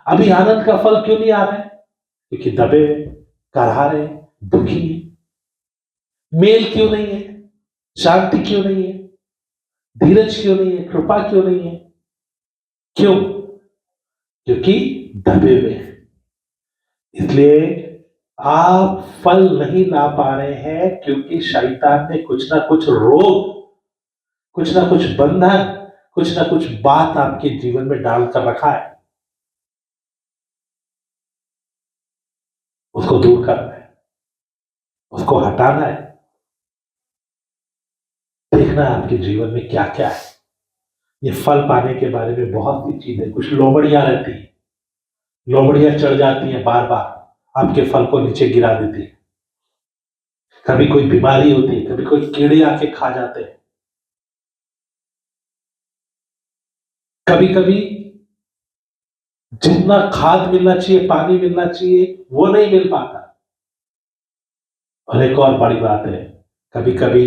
अभी आनंद का फल क्यों नहीं आ रहा है? क्योंकि दबे हुए, करहारे, दुखी है। मेल क्यों नहीं है? शांति क्यों नहीं है? धीरज क्यों नहीं है? कृपा क्यों नहीं है? क्यों? क्योंकि दबे हुए हैं। इसलिए आप फल नहीं ला पा रहे हैं, क्योंकि शैतान ने कुछ ना कुछ रोग, कुछ ना कुछ बंधन, कुछ ना कुछ बात आपके जीवन में डालकर रखा है। उसको दूर करना है, उसको हटाना है। देखना है आपके जीवन में क्या क्या है। ये फल पाने के बारे में बहुत सी चीजें, कुछ लोमड़ियां रहती है, लोमड़ियां चढ़ जाती हैं, बार बार आपके फल को नीचे गिरा देती है। कभी कोई बीमारी होती है, कभी कोई कीड़े आके खा जाते हैं, कभी कभी जितना खाद मिलना चाहिए, पानी मिलना चाहिए, वो नहीं मिल पाता। और एक और बड़ी बात है, कभी कभी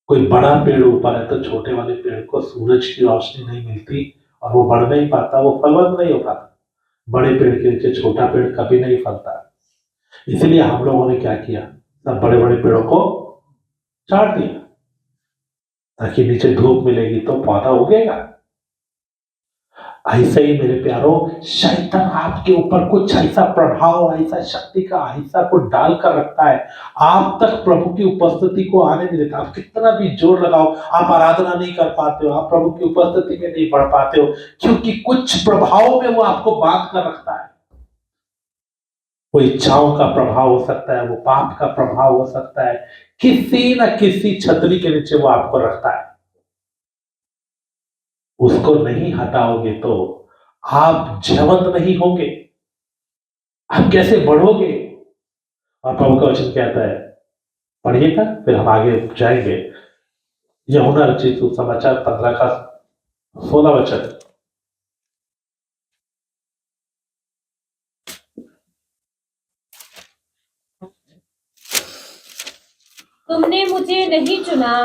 कोई बड़ा पेड़ ऊपर है तो छोटे वाले पेड़ को सूरज की रोशनी नहीं मिलती और वो बढ़ नहीं पाता, वो फलवंत नहीं हो पाता। बड़े पेड़ के नीचे छोटा पेड़ कभी नहीं फलता। इसलिए हम लोगों ने क्या किया, सब बड़े बड़े पेड़ों को छाट दिया, ताकि नीचे धूप मिलेगी तो पौधा उगेगा। ऐसे ही मेरे प्यारों, शैतान आपके ऊपर कुछ ऐसा प्रभाव, ऐसा शक्ति का हिस्सा को डालकर रखता है, आप तक प्रभु की उपस्थिति को आने नहीं देता। आप कितना भी जोर लगाओ, आप आराधना नहीं कर पाते हो, आप प्रभु की उपस्थिति में नहीं बढ़ पाते हो, क्योंकि कुछ प्रभाव में वो आपको बांध कर रखता है। वो इच्छाओं का प्रभाव हो सकता है, वो पाप का प्रभाव हो सकता है, किसी न किसी छतरी के नीचे वो आपको रखता है। उसको नहीं हटाओगे तो आप जीवंत नहीं होंगे, आप कैसे बढ़ोगे? और प्रभु का वचन कहता है, पढ़िएगा फिर हम आगे जाएंगे। यूहन्ना रचित सुसमाचार 15 का 16 वचन। तुमने मुझे नहीं चुना,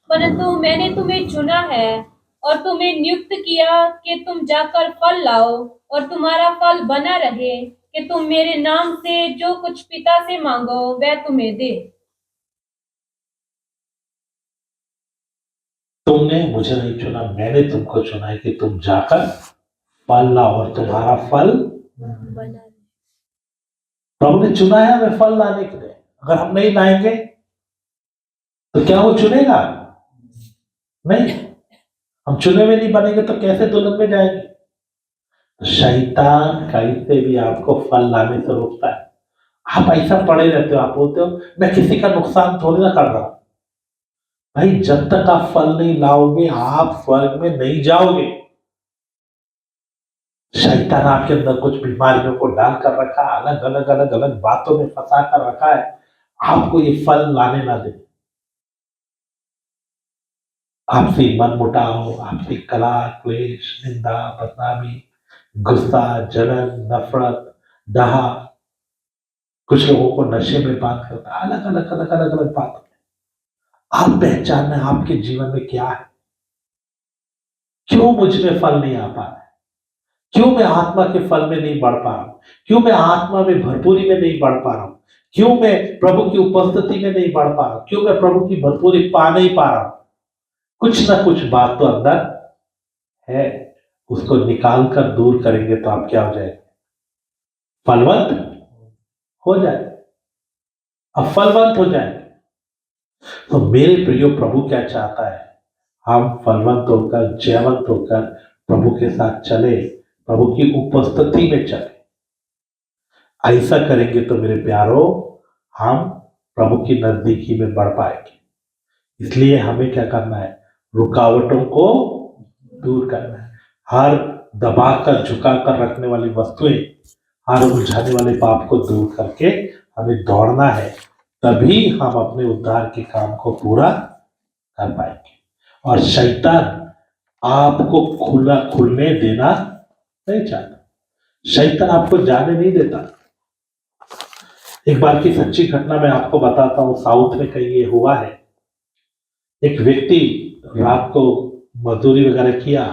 परंतु मैंने तुम्हें चुना है और तुम्हें नियुक्त किया कि तुम जाकर फल लाओ और तुम्हारा फल बना रहे, कि तुम मेरे नाम से जो कुछ पिता से मांगो वह तुम्हें दे। तुमने मुझे नहीं चुना, मैंने तुमको चुना है कि तुम जाकर फल लाओ और तुम्हारा फल बना प्रभु ने चुना है हमें फल लाने के लिए। अगर हम नहीं लाएंगे तो क्या वो चुनेगा? नहीं। हम चुने हुए नहीं बनेंगे तो कैसे दुल्हन में जाएंगे? तो शैतान कहीं से भी आपको फल लाने से रोकता है। आप ऐसा पड़े रहते हो, आप बोलते हो मैं किसी का नुकसान थोड़ी ना कर रहा हूं। भाई जब तक आप फल नहीं लाओगे आप स्वर्ग में नहीं जाओगे। शैतान आपके अंदर कुछ बीमारियों को डाल कर रखा है, अलग अलग अलग अलग बातों में फंसा कर रखा है, आपको ये फल लाने ना दे। आपसी मन मुटाव, आपसी कला क्लेश, निंदा, बदनामी, गुस्सा, जलन, नफरत, डहा, कुछ लोगों को नशे में बात करता है, अलग अलग अलग अलग अलग बात। आप पहचानना आपके जीवन में क्या है, क्यों मुझ में फल नहीं आ पा रहा है, क्यों मैं आत्मा के फल में नहीं बढ़ पा रहा हूं, क्यों मैं आत्मा में भरपूरी में नहीं बढ़ पा रहा हूं, क्यों मैं प्रभु की उपस्थिति में नहीं बढ़ पा रहा हूं, क्यों मैं प्रभु की भरपूरी पा नहीं पा रहा हूं। कुछ ना कुछ बात तो अंदर है, उसको निकाल कर दूर करेंगे तो आप क्या हो जाएंगे? फलवंत हो जाए। अब फलवंत हो जाए तो मेरे प्रियो प्रभु क्या चाहता है? हम फलवंत होकर जयवंत होकर प्रभु के साथ चले, प्रभु की उपस्थिति में चले। ऐसा करेंगे तो मेरे प्यारो हम प्रभु की नजदीकी में बढ़ पाएंगे। इसलिए हमें क्या करना है? रुकावटों को दूर करना है। हर दबाकर झुकाकर रखने वाली वस्तुएं, हर उलझाने वाले पाप को दूर करके हमें दौड़ना है, तभी हम अपने उद्धार के काम को पूरा कर पाएंगे। और शैतान आपको खुलने देना नहीं चाहता। शैतान आपको जाने नहीं देता। एक बार की सच्ची घटना मैं आपको बताता हूं, साउथ में कहीं ये हुआ है। एक व्यक्ति रात को मजदूरी वगैरह किया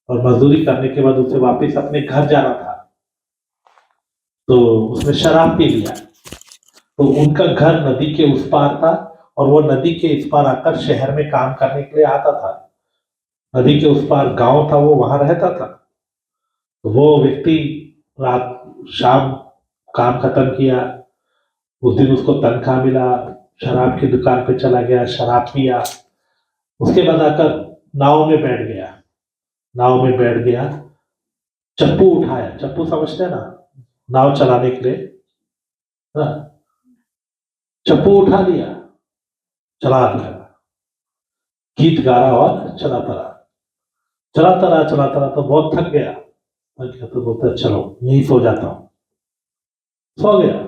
और मजदूरी करने के बाद उसे वापस अपने घर जाना था, तो उसने शराब पी लिया। तो उनका घर नदी के उस पार था और वो नदी के इस पार आकर शहर में काम करने के लिए आता था। नदी के उस पार गांव था, वो वहां रहता था। तो वो व्यक्ति रात शाम काम खत्म किया, उस दिन उसको तनख्वाह मिला, शराब की दुकान पे चला गया, शराब पिया। उसके बाद आकर नाव में बैठ गया। नाव में बैठ गया, चप्पू उठाया, चप्पू समझते हैं ना, नाव चलाने के लिए। हाँ, चप्पू उठा लिया, चला दिया, गीत गा रहा और चलाता रहा, चलाता रहा चलाता रहा। तो बहुत थक गया, तो बोलता चलो यहीं सो जाता हूं। सो गया।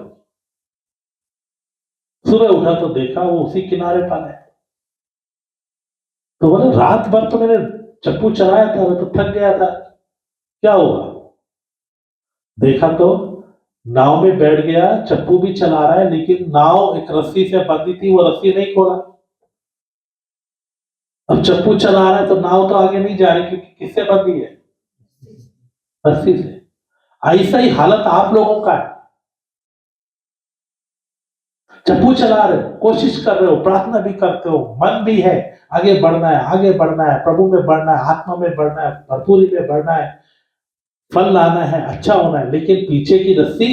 सुबह उठा तो देखा वो उसी किनारे पर है। तो बोले रात भर तो मैंने चप्पू चलाया था, मैं तो थक गया था, क्या हुआ? देखा तो नाव में बैठ गया, चप्पू भी चला रहा है, लेकिन नाव एक रस्सी से बंधी थी, वो रस्सी नहीं खोला। अब चप्पू चला रहा है तो नाव तो आगे नहीं जा रही, क्योंकि किससे बंधी है? रस्सी से। ऐसा ही हालत आप लोगों का है। चप्पू चला रहे हो, कोशिश कर रहे हो, प्रार्थना भी करते हो, मन भी है, आगे बढ़ना है, आगे बढ़ना है, प्रभु में बढ़ना है, आत्मा में बढ़ना है, भरपूरी में बढ़ना है, फल लाना है, अच्छा होना है, लेकिन पीछे की रस्सी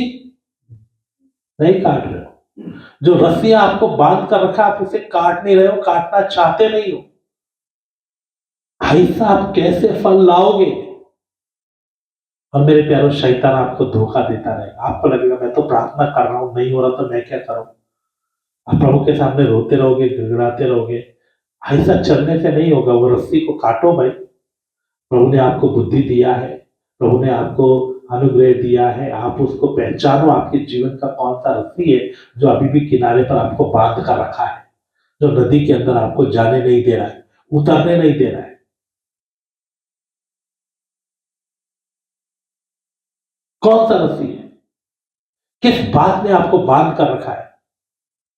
नहीं काट रहे हो। जो रस्सियां आपको बांध कर रखा, आप उसे काट नहीं रहे हो, काटना चाहते नहीं हो। ऐसा आप कैसे फल लाओगे? और मेरे प्यारों, शैतान आपको धोखा देता रहेगा। आपको लगेगा मैं तो प्रार्थना कर रहा हूं, नहीं हो रहा तो मैं क्या करूं। आप प्रभु के सामने रोते रहोगे, गिड़गिड़ाते रहोगे। ऐसा चलने से नहीं होगा। वो रस्सी को काटो भाई। प्रभु ने आपको बुद्धि दिया है, प्रभु ने आपको अनुग्रह दिया है, आप उसको पहचानो। आपके जीवन का कौन सा रस्सी है जो अभी भी किनारे पर आपको बांध कर रखा है, जो नदी के अंदर आपको जाने नहीं दे रहा है, उतरने नहीं दे रहा है। कौन सा रस्सी है? किस बात ने आपको बांध कर रखा है?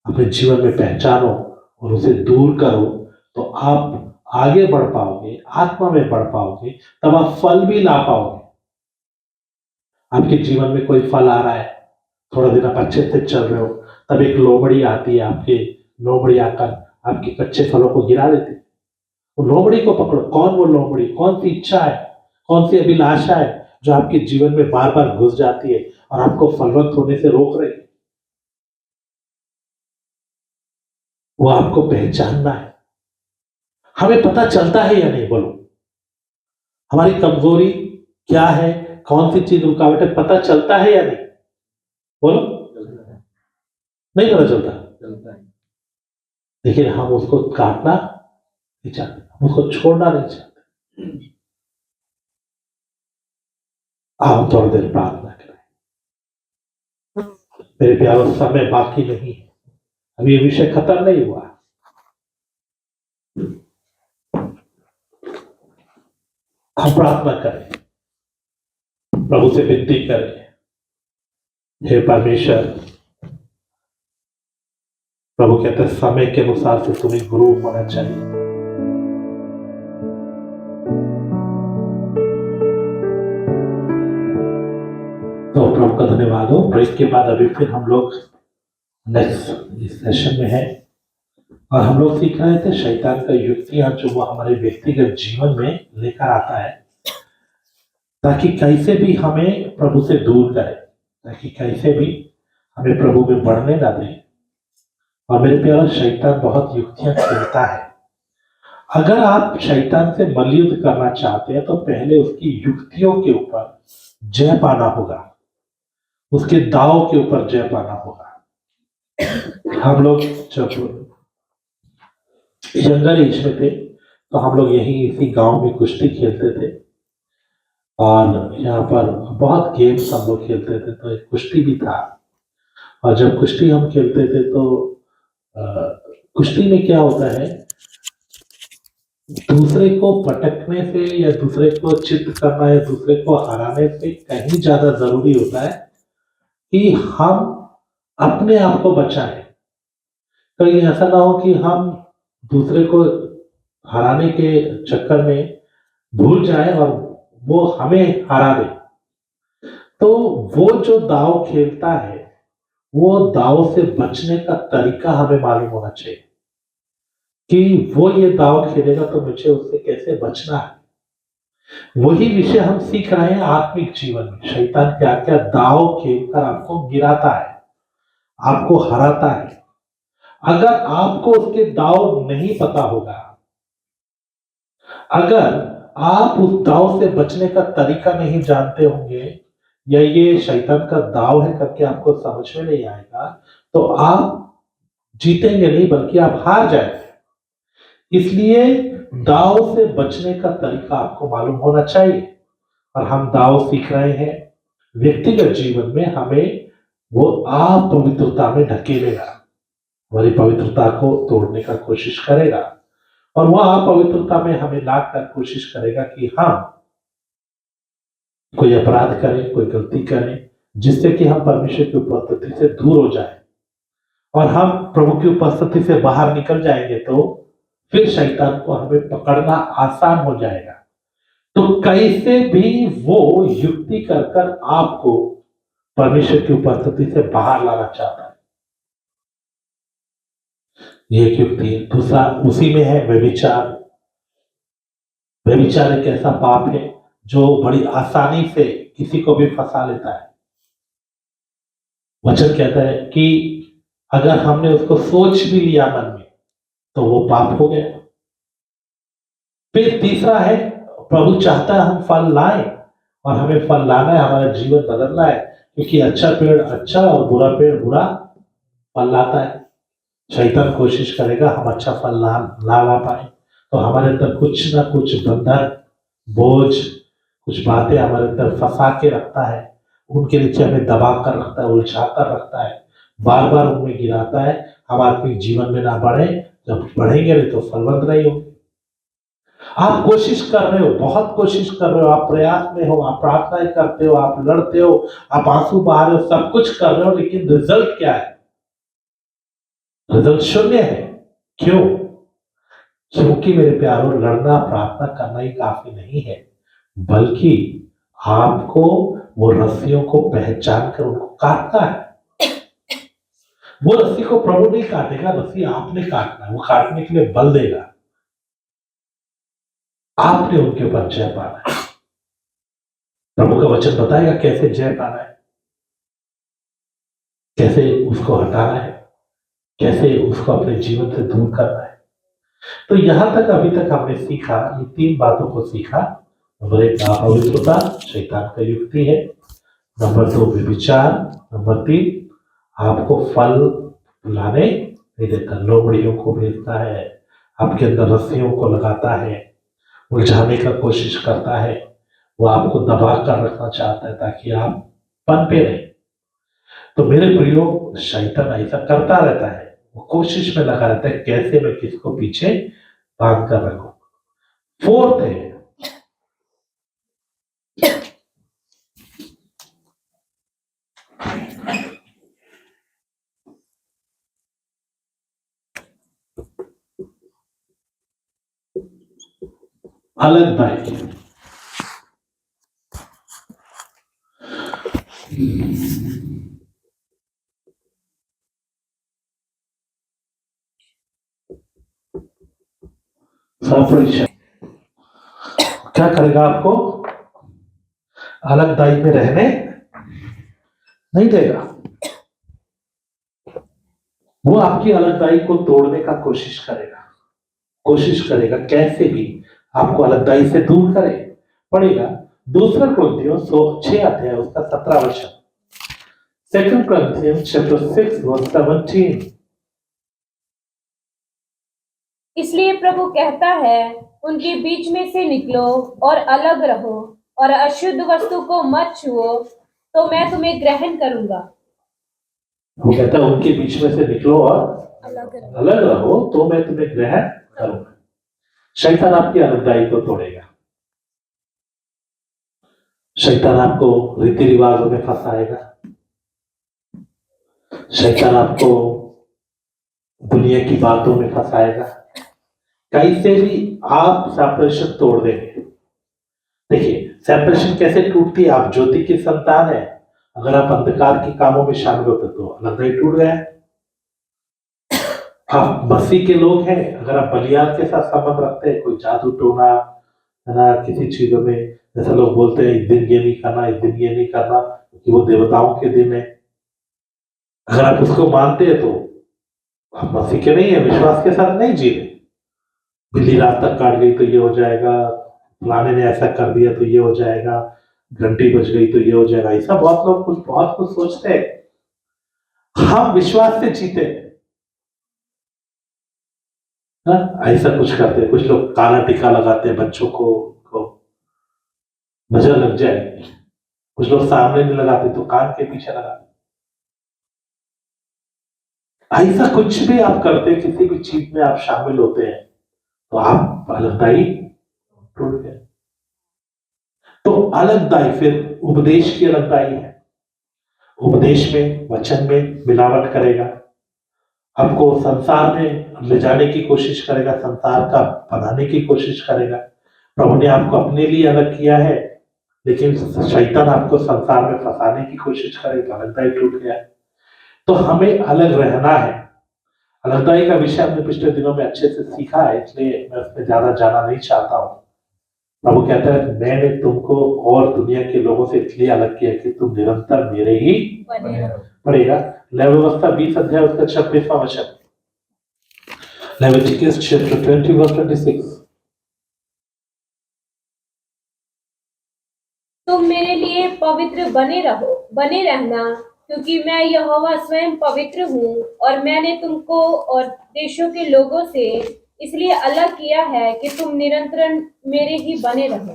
अपने जीवन में पहचानो और उसे दूर करो, तो आप आगे बढ़ पाओगे, आत्मा में बढ़ पाओगे, तब आप फल भी ला पाओगे। आपके जीवन में कोई फल आ रहा है, थोड़ा दिन आप अच्छे से चल रहे हो, तब एक लोमड़ी आती है, आपके लोमड़ी आकर आपके कच्चे फलों को गिरा देती है। वो लोमड़ी को पकड़ो। कौन वो लोमड़ी? कौन सी इच्छा है, कौन सी अभिलाषा है जो आपके जीवन में बार बार घुस जाती है और आपको फलवंत होने से रोक रही है? वो आपको पहचानना है। हमें पता चलता है या नहीं, बोलो? हमारी कमजोरी क्या है, कौन सी चीज रुकावट है, पता चलता है या नहीं, बोलो? नहीं पता चलता। लेकिन हम उसको काटना नहीं चाहते, हम उसको छोड़ना नहीं चाहते। आओ थोड़ी देर प्रार्थना करें। मेरे प्यारों, समय बाकी नहीं है, अभी ये विषय खत्म नहीं हुआ। हम प्रार्थना करें, प्रभु से विनती करें, हे परमेश्वर। प्रभु कहते हैं समय के अनुसार से तुम्हें गुरु होना चाहिए। तो प्रभु का धन्यवाद हो। ब्रेक के बाद अभी फिर हम लोग नेक्स्ट इस सेशन में है और हम लोग सीख रहे थे शैतान का युक्तियां जो वो हमारे व्यक्तिगत जीवन में लेकर आता है, ताकि कैसे भी हमें प्रभु से दूर करे, ताकि कैसे भी हमें प्रभु में बढ़ने ना दे। और मेरे प्यारे, शैतान बहुत युक्तियां खेलता है। अगर आप शैतान से मल्लयुद्ध करना चाहते हैं तो पहले उसकी युक्तियों के ऊपर जय पाना होगा, उसके दाव के ऊपर जय पाना होगा। हम लोग जब यंगर एज में थे तो हम लोग यहीं इसी गांव में कुश्ती खेलते थे और यहाँ पर बहुत गेम्स हम लोग खेलते थे, तो एक कुश्ती भी था। और जब कुश्ती हम खेलते थे तो कुश्ती में क्या होता है, दूसरे को पटकने से या दूसरे को चित्त करना या दूसरे को हराने से कहीं ज्यादा जरूरी होता है कि हम अपने आप को बचाएं। कहीं ऐसा ना हो कि हम दूसरे को हराने के चक्कर में भूल जाए और वो हमें हरा दे। तो वो जो दाव खेलता है, वो दाव से बचने का तरीका हमें मालूम होना चाहिए कि वो ये दाव खेलेगा तो मुझे उससे कैसे बचना है। वही विषय हम सीख रहे हैं आत्मिक जीवन में। शैतान क्या क्या दाव खेलकर आपको गिराता है, आपको हराता है। अगर आपको उसके दाव नहीं पता होगा, अगर आप उस दाव से बचने का तरीका नहीं जानते होंगे या ये शैतान का दाव है करके आपको समझ में नहीं आएगा, तो आप जीतेंगे नहीं बल्कि आप हार जाएंगे। इसलिए दाव से बचने का तरीका आपको मालूम होना चाहिए और हम दाव सीख रहे हैं। व्यक्तिगत जीवन में हमें वो अपवित्रता में ढकेलेगा, हमारी पवित्रता को तोड़ने का कोशिश करेगा और वह अपवित्रता में हमें लाकर कोशिश करेगा कि हम कोई अपराध करें, कोई गलती करें, जिससे कि हम परमेश्वर की उपस्थिति से दूर हो जाएं और हम प्रभु की उपस्थिति से बाहर निकल जाएंगे तो फिर शैतान को हमें पकड़ना आसान हो जाएगा। तो कैसे भी वो युक्ति कर कर आपको परमेश्वर की उपस्थिति से बाहर लाना चाहता है, ये एक युक्ति है। दूसरा उसी में है व्यभिचार। व्यभिचार एक ऐसा पाप है जो बड़ी आसानी से किसी को भी फंसा लेता है। वचन कहता है कि अगर हमने उसको सोच भी लिया मन में तो वो पाप हो गया। फिर तीसरा है, प्रभु चाहता है हम फल लाएं और हमें फल लाना है, हमारा जीवन बदलना है, क्योंकि अच्छा पेड़ अच्छा और बुरा पेड़ बुरा फल लाता है। शैतान कोशिश करेगा हम अच्छा फल ला पाए, तो हमारे अंदर कुछ ना कुछ बंधन, बोझ, कुछ बातें हमारे अंदर फंसा के रखता है, उनके नीचे हमें दबा कर रखता है, उलझा कर रखता है, बार बार उनमें गिराता है। हम आत्मिक जीवन में ना बढ़े, जब बढ़ेंगे नहीं तो फलवंत नहीं होंगे। आप कोशिश कर रहे हो, बहुत कोशिश कर रहे हो, आप प्रयास में हो, आप प्रार्थनाएं करते हो, आप लड़ते हो, आप आंसू बहा रहे हो, सब कुछ कर रहे हो, लेकिन रिजल्ट क्या है? रिजल्ट शून्य है। क्यों? क्योंकि मेरे प्यारों, लड़ना प्रार्थना करना ही काफी नहीं है, बल्कि आपको वो रस्सियों को पहचान कर उनको काटना है। वो रस्सी को प्रभु नहीं काटेगा, रस्सी आपने काटना है, वो काटने के लिए बल देगा। आपने उनके ऊपर जय पाना है। प्रभु का वचन बताएगा कैसे जय पाना है, कैसे उसको हटाना है। कैसे उसको अपने जीवन से दूर करना है। तो यहाँ तक अभी तक हमने सीखा, ये 3 बातों को सीखा। नंबर 1 अपवित्रता, शैतान का युक्ति है। नंबर 2 व्यभिचार। नंबर 3 आपको फल लाने नहीं देता, लोमड़ियों को भेजता है, आपके अंदर रस्सियों को लगाता है, उलझाने का कोशिश करता है, वो आपको दबा कर रखना चाहता है ताकि आप पनपे रहें। तो मेरे प्रियो, शैतान ऐसा करता रहता है, वो कोशिश में लगा रहता है कैसे मैं किसको पीछे बांध कर रखूं। फोर्थ है अलग दाई। सेपरेशन क्या करेगा? आपको अलग दाई में रहने नहीं देगा। वो आपकी अलग दाई को तोड़ने का कोशिश करेगा कैसे भी आपको अलग दाई से दूर करे। पड़ेगा 2 कुरिन्थियों 6 अध्याय उसका 17 वचन। 2 Corinthians chapter 6 verse 17। इसलिए प्रभु कहता है, उनके बीच में से निकलो और अलग रहो और अशुद्ध वस्तु को मत छुओ, तो मैं तुम्हें ग्रहण करूंगा। वो कहता है उनके बीच में से निकलो और अलग अलग रहो तो मैं तुम्हें ग्रहण करूंगा। शैतान आपकी अलगदाई को तोड़ेगा। शैतान आपको रीति रिवाजों में फंसाएगा। शैतान आपको दुनिया की बातों में फंसाएगा। कैसे भी आप सेपरेशन तोड़ देंगे। देखिए सेपरेशन कैसे टूटती है? आप ज्योति की संतान है, अगर आप अंधकार के कामों में शामिल होते तो अलगदाई टूट गया। आप मसीह के लोग हैं, अगर आप बलियान के साथ संबंध रखते हैं, कोई जादू टोना है ना, किसी चीजों में जैसे लोग बोलते हैं इस दिन ये नहीं करना, इस दिन ये नहीं करना, क्योंकि वो देवताओं के दिन है, अगर आप उसको मानते हैं तो आप मसीह के नहीं है, विश्वास के साथ नहीं जी रहे। बिल्ली रात तक काट गई तो ये हो जाएगा, फलाने ने ऐसा कर दिया तो ये हो जाएगा, घंटी बज गई तो ये हो जाएगा, ऐसा बहुत कुछ सोचते हैं। हम विश्वास से जीते हैं। ऐसा कुछ करते हैं। कुछ लोग काला टीका लगाते हैं बच्चों को नजर लग जाएगी। कुछ लोग सामने नहीं लगाते तो कान के पीछे लगाते। ऐसा कुछ भी आप करते हैं, किसी भी चीज में आप शामिल होते हैं तो आप अलगदाई टूट गए। तो अलगदाई फिर उपदेश की अलगदाई है। उपदेश में, वचन में मिलावट करेगा, आपको संसार में ले जाने की कोशिश करेगा, संसार का बनाने की कोशिश करेगा। प्रभु ने आपको अपने लिए अलग किया है, लेकिन शैतान आपको संसार में फंसाने की कोशिश करेगा। अलगदाई टूट गया। तो हमें अलग रहना है। अलगदाई का विषय हमने पिछले दिनों में अच्छे से सीखा है, इसलिए मैं उसमें ज्यादा जाना नहीं चाहता हूँ। प्रभु कहता है मैंने तुमको और दुनिया के लोगों से इसलिए अलग किया कि तुम निरंतर मेरे ही पड़ेगा। लेवितिकुस 20 अध्याय उसका 26वां वचन। Leviticus chapter 20 verse 26। तुम मेरे लिए पवित्र बने रहना, क्योंकि मैं यहोवा स्वयं पवित्र हूँ और मैंने तुमको और देशों के लोगों से इसलिए अलग किया है कि तुम निरंतर मेरे ही बने रहो।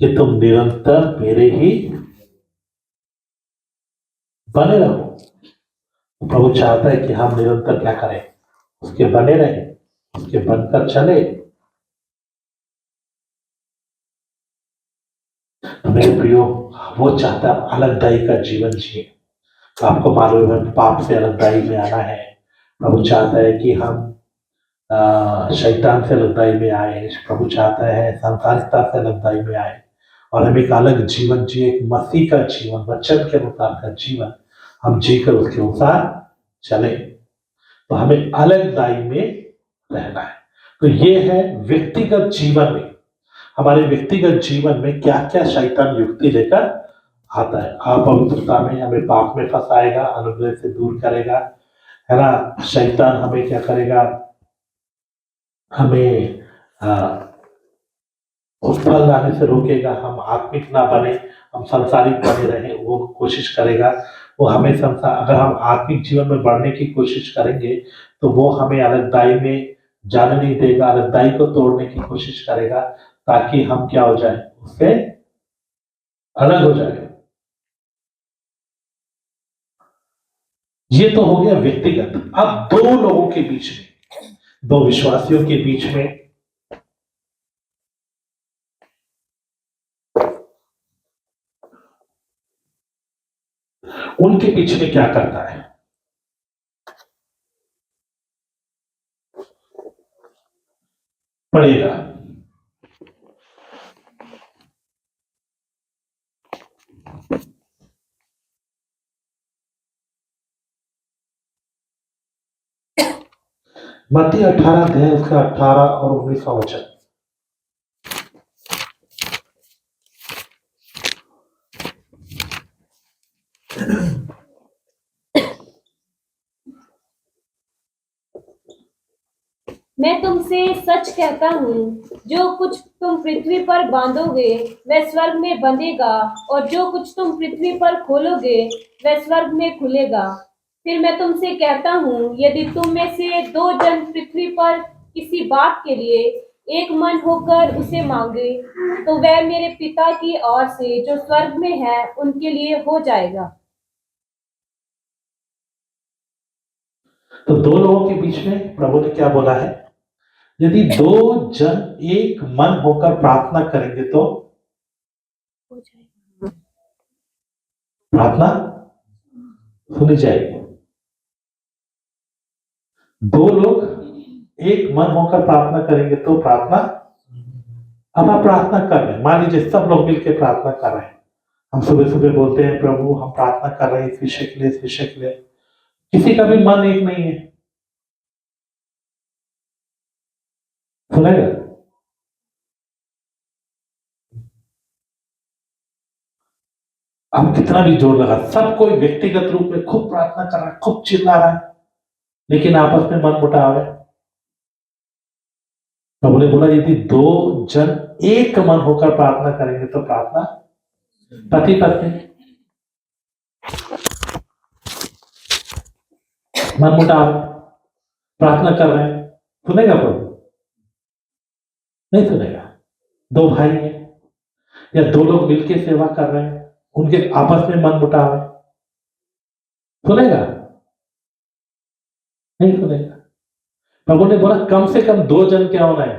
कि तुम निरंतर मेरे ही बने रहो। प्रभु चाहता है कि हम निरंतर क्या करें? उसके बने रहें, उसके बनकर चले। मेरे प्रियो, वो चाहता है अलगदाई का जीवन जिए। तो आपको मालूम है पाप से अलगदाई में आना है। प्रभु चाहता है कि हम शैतान से अलगदाई में आए। प्रभु चाहता है सांसारिकता से अलगदाई में आए और हम एक अलग जीवन जिए, एक मसीह का जीवन, वचन के अनुसार का जीवन हम जीकर उसके अनुसार चले। तो हमें अलगदाई में रहना है। तो ये है व्यक्तिगत जीवन में, हमारे व्यक्तिगत जीवन में क्या क्या शैतान युक्ति लेकर आता है। अपवित्रता में हमें पाप में फंसाएगा, अनुग्रह से दूर करेगा, है ना। शैतान हमें क्या करेगा, हमें उस फल लाने से रोकेगा, हम आत्मिक ना बने, हम सांसारिक बने रहे, वो कोशिश करेगा। वो हमें संसार, अगर हम आत्मिक जीवन में बढ़ने की कोशिश करेंगे तो वो हमें अलगदाई में जाने नहीं देगा, अलगदाई को तोड़ने की कोशिश करेगा, ताकि हम क्या हो जाए, उससे अलग हो जाए। ये तो हो गया व्यक्तिगत। अब दो लोगों के बीच में, दो विश्वासियों के बीच में उनके बीच में क्या करता है। पढ़ेगा। मत्ती 18 अध्याय उसका 18 और 19 वचन। मैं तुमसे सच कहता हूँ, जो कुछ तुम पृथ्वी पर बांधोगे वह स्वर्ग में बंधेगा, और जो कुछ तुम पृथ्वी पर खोलोगे वह स्वर्ग में खुलेगा। फिर मैं तुमसे कहता हूँ, यदि तुम में से दो जन पृथ्वी पर किसी बात के लिए एक मन होकर उसे मांगे, तो वह मेरे पिता की ओर से जो स्वर्ग में है उनके लिए हो जाएगा। तो दो लोगों के बीच में प्रभु ने क्या बोला है, यदि दो जन एक मन होकर प्रार्थना करेंगे तो हो जाएगा। प्रार्थना सुनी जाएगी। दो लोग एक मन होकर प्रार्थना करेंगे तो प्रार्थना, अब आप प्रार्थना कर रहे हैं, मान लीजिए सब लोग मिलकर प्रार्थना कर रहे हैं। हम सुबह सुबह बोलते हैं, प्रभु हम प्रार्थना कर रहे हैं इस विषय के लिए, इस विषय के लिए। किसी का भी मन एक नहीं है, सुनेगा। हम कितना भी जोर लगा, सब कोई व्यक्तिगत रूप में खूब प्रार्थना कर रहा है, खूब चिल्ला रहा है, लेकिन आपस में मन मुटाव है। प्रभु ने बोला यदि दो जन एक मन होकर प्रार्थना करेंगे तो प्रार्थना, पति पत्नी मन मुटाव, प्रार्थना कर रहे हैं, सुनेगा प्रभु? नहीं सुनेगा। दो भाई हैं या दो लोग मिलकर सेवा कर रहे हैं, उनके आपस में मन मुटाव है, सुनेगा? नहीं सुनेगा। प्रभु ने बोला कम से कम दो जन क्या होना है,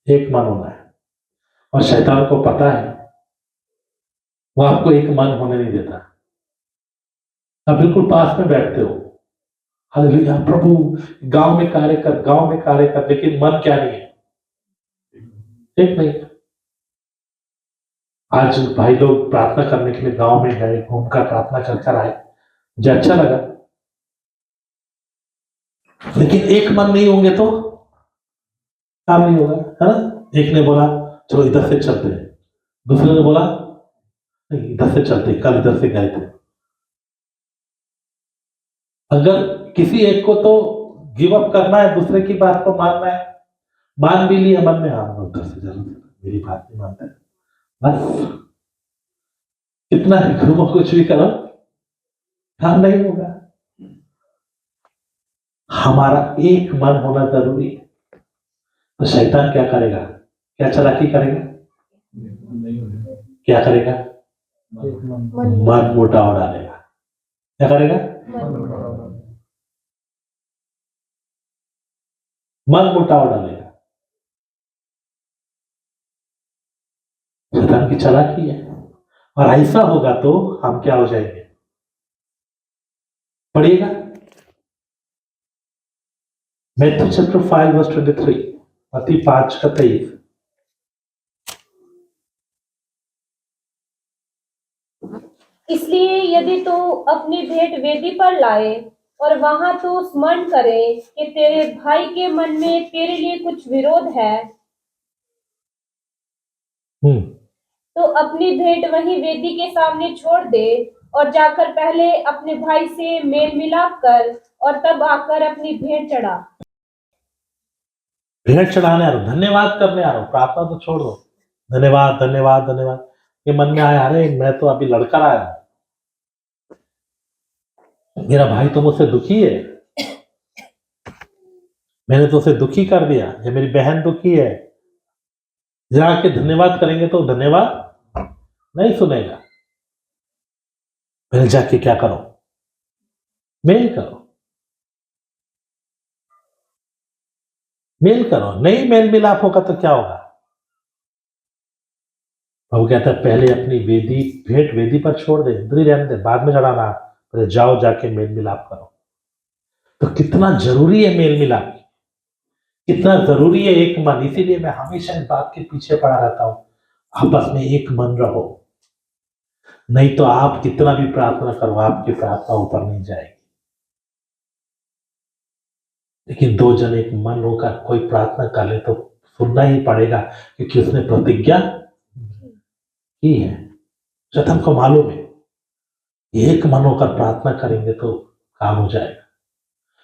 एक मन होना है। और शैतान को पता है, वो आपको एक मन होने नहीं देता। आप बिल्कुल पास में बैठते हो, हालेलुया प्रभु, गांव में कार्य कर, गांव में कार्य कर, लेकिन मन क्या नहीं है, एक नहीं। आज भाई लोग प्रार्थना करने के लिए गांव में गए, घूमकर प्रार्थना कर कर आए, मुझे अच्छा लगा, लेकिन एक मन नहीं होंगे तो काम नहीं होगा, है ना। एक ने बोला चलो इधर से चलते हैं, दूसरे ने बोला नहीं इधर से चलते, कल इधर से गए थे। अगर किसी एक को तो गिव अप करना है, दूसरे की बात को मानना है, मान भी लिया मन में, हाँ उधर से चलो, मेरी बात नहीं मानते, बस कितना भी घूमो कुछ भी करो काम नहीं होगा। हमारा एक मन होना जरूरी है। तो शैतान क्या करेगा, क्या चालाकी करेगा, क्या करेगा, मन मुटाव डालेगा। क्या करेगा, मन मुटाव डालेगा। शैतान की चालाकी है। और ऐसा होगा तो हम क्या हो जाएंगे, पढ़िएगा मैथ्यू चैप्टर 5 वर्स 23, मत्ती 5 का 23। इसलिए यदि तू अपनी भेंट वेदी पर लाए और वहां तू स्मरण करे कि तेरे भाई के मन में तेरे लिए कुछ विरोध है, तो अपनी भेंट वहीं वेदी के सामने छोड़ दे और जाकर पहले अपने भाई से मेल मिलाप कर और तब आकर अपनी भेंट चढ़ा। भेंट चढ़ाने आ रहा हूं, धन्यवाद करने आ रहा हूं, प्रार्थना तो छोड़ दो। धन्यवाद धन्यवाद धन्यवाद ये मन में आया, अरे मैं तो अभी लड़कर आया हूं, मेरा भाई तो मुझसे दुखी है, मैंने तो उसे दुखी कर दिया, या मेरी बहन दुखी है। जाके धन्यवाद करेंगे तो धन्यवाद नहीं सुनेगा। पहले जाके क्या करो, मेल करो, मेल करो। नहीं मेल मिलाप होगा तो क्या होगा? प्रभु कहता है पहले अपनी वेदी, भेंट वेदी पर छोड़ दे, इधर ही रहने दे, बाद में चढ़ाना, पहले जाओ जाके मेल मिलाप करो। तो कितना जरूरी है मेल मिलाप, कितना जरूरी है एक मन। इसीलिए मैं हमेशा इस बात के पीछे पड़ा रहता हूं, आपस में एक मन रहो। नहीं तो आप कितना भी प्रार्थना करो, आपकी प्रार्थना ऊपर नहीं जाएगी। लेकिन दो जन एक मन होकर कोई प्रार्थना कर ले तो सुनना ही पड़ेगा, क्योंकि उसने प्रतिज्ञा की है। जब हमको मालूम है एक मन होकर प्रार्थना करेंगे तो काम हो जाएगा।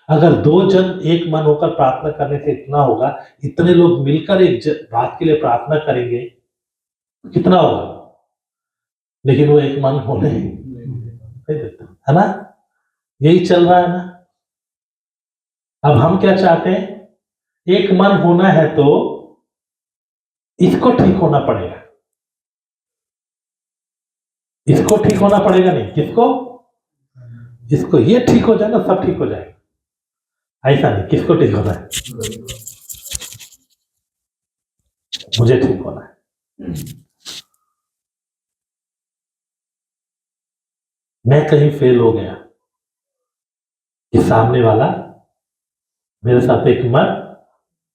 अगर दो जन एक मन होकर प्रार्थना करने से इतना होगा, इतने लोग मिलकर एक बात के लिए प्रार्थना करेंगे, कितना होगा? लेकिन वो एक मन होने नहीं देता, है ना? यही चल रहा है ना। अब हम क्या चाहते हैं? एक मन होना है तो इसको ठीक होना पड़ेगा, इसको ठीक होना पड़ेगा, नहीं किसको? इसको। ये ठीक हो जाए ना सब ठीक हो जाएगा। ऐसा नहीं, किसको ठीक होना है? मुझे ठीक होना है। मैं कहीं फेल हो गया कि सामने वाला मेरे साथ एक मन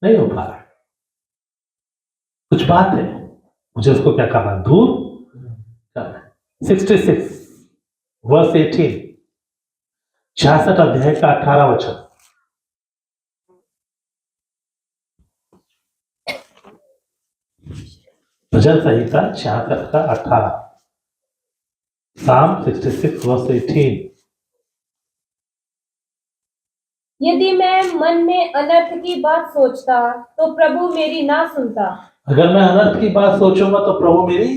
नहीं हो पा रहा, कुछ बात है, मुझे उसको क्या करना, दूर करना। 66 वर्स 18, 66 अध्याय का 18 वचन। भजन संहिता 66 का 18, Psalm 66 वर्स 18। यदि मैं मन में अनर्थ की बात सोचता तो प्रभु मेरी ना सुनता। अगर मैं अनर्थ की बात सोचूंगा तो प्रभु मेरी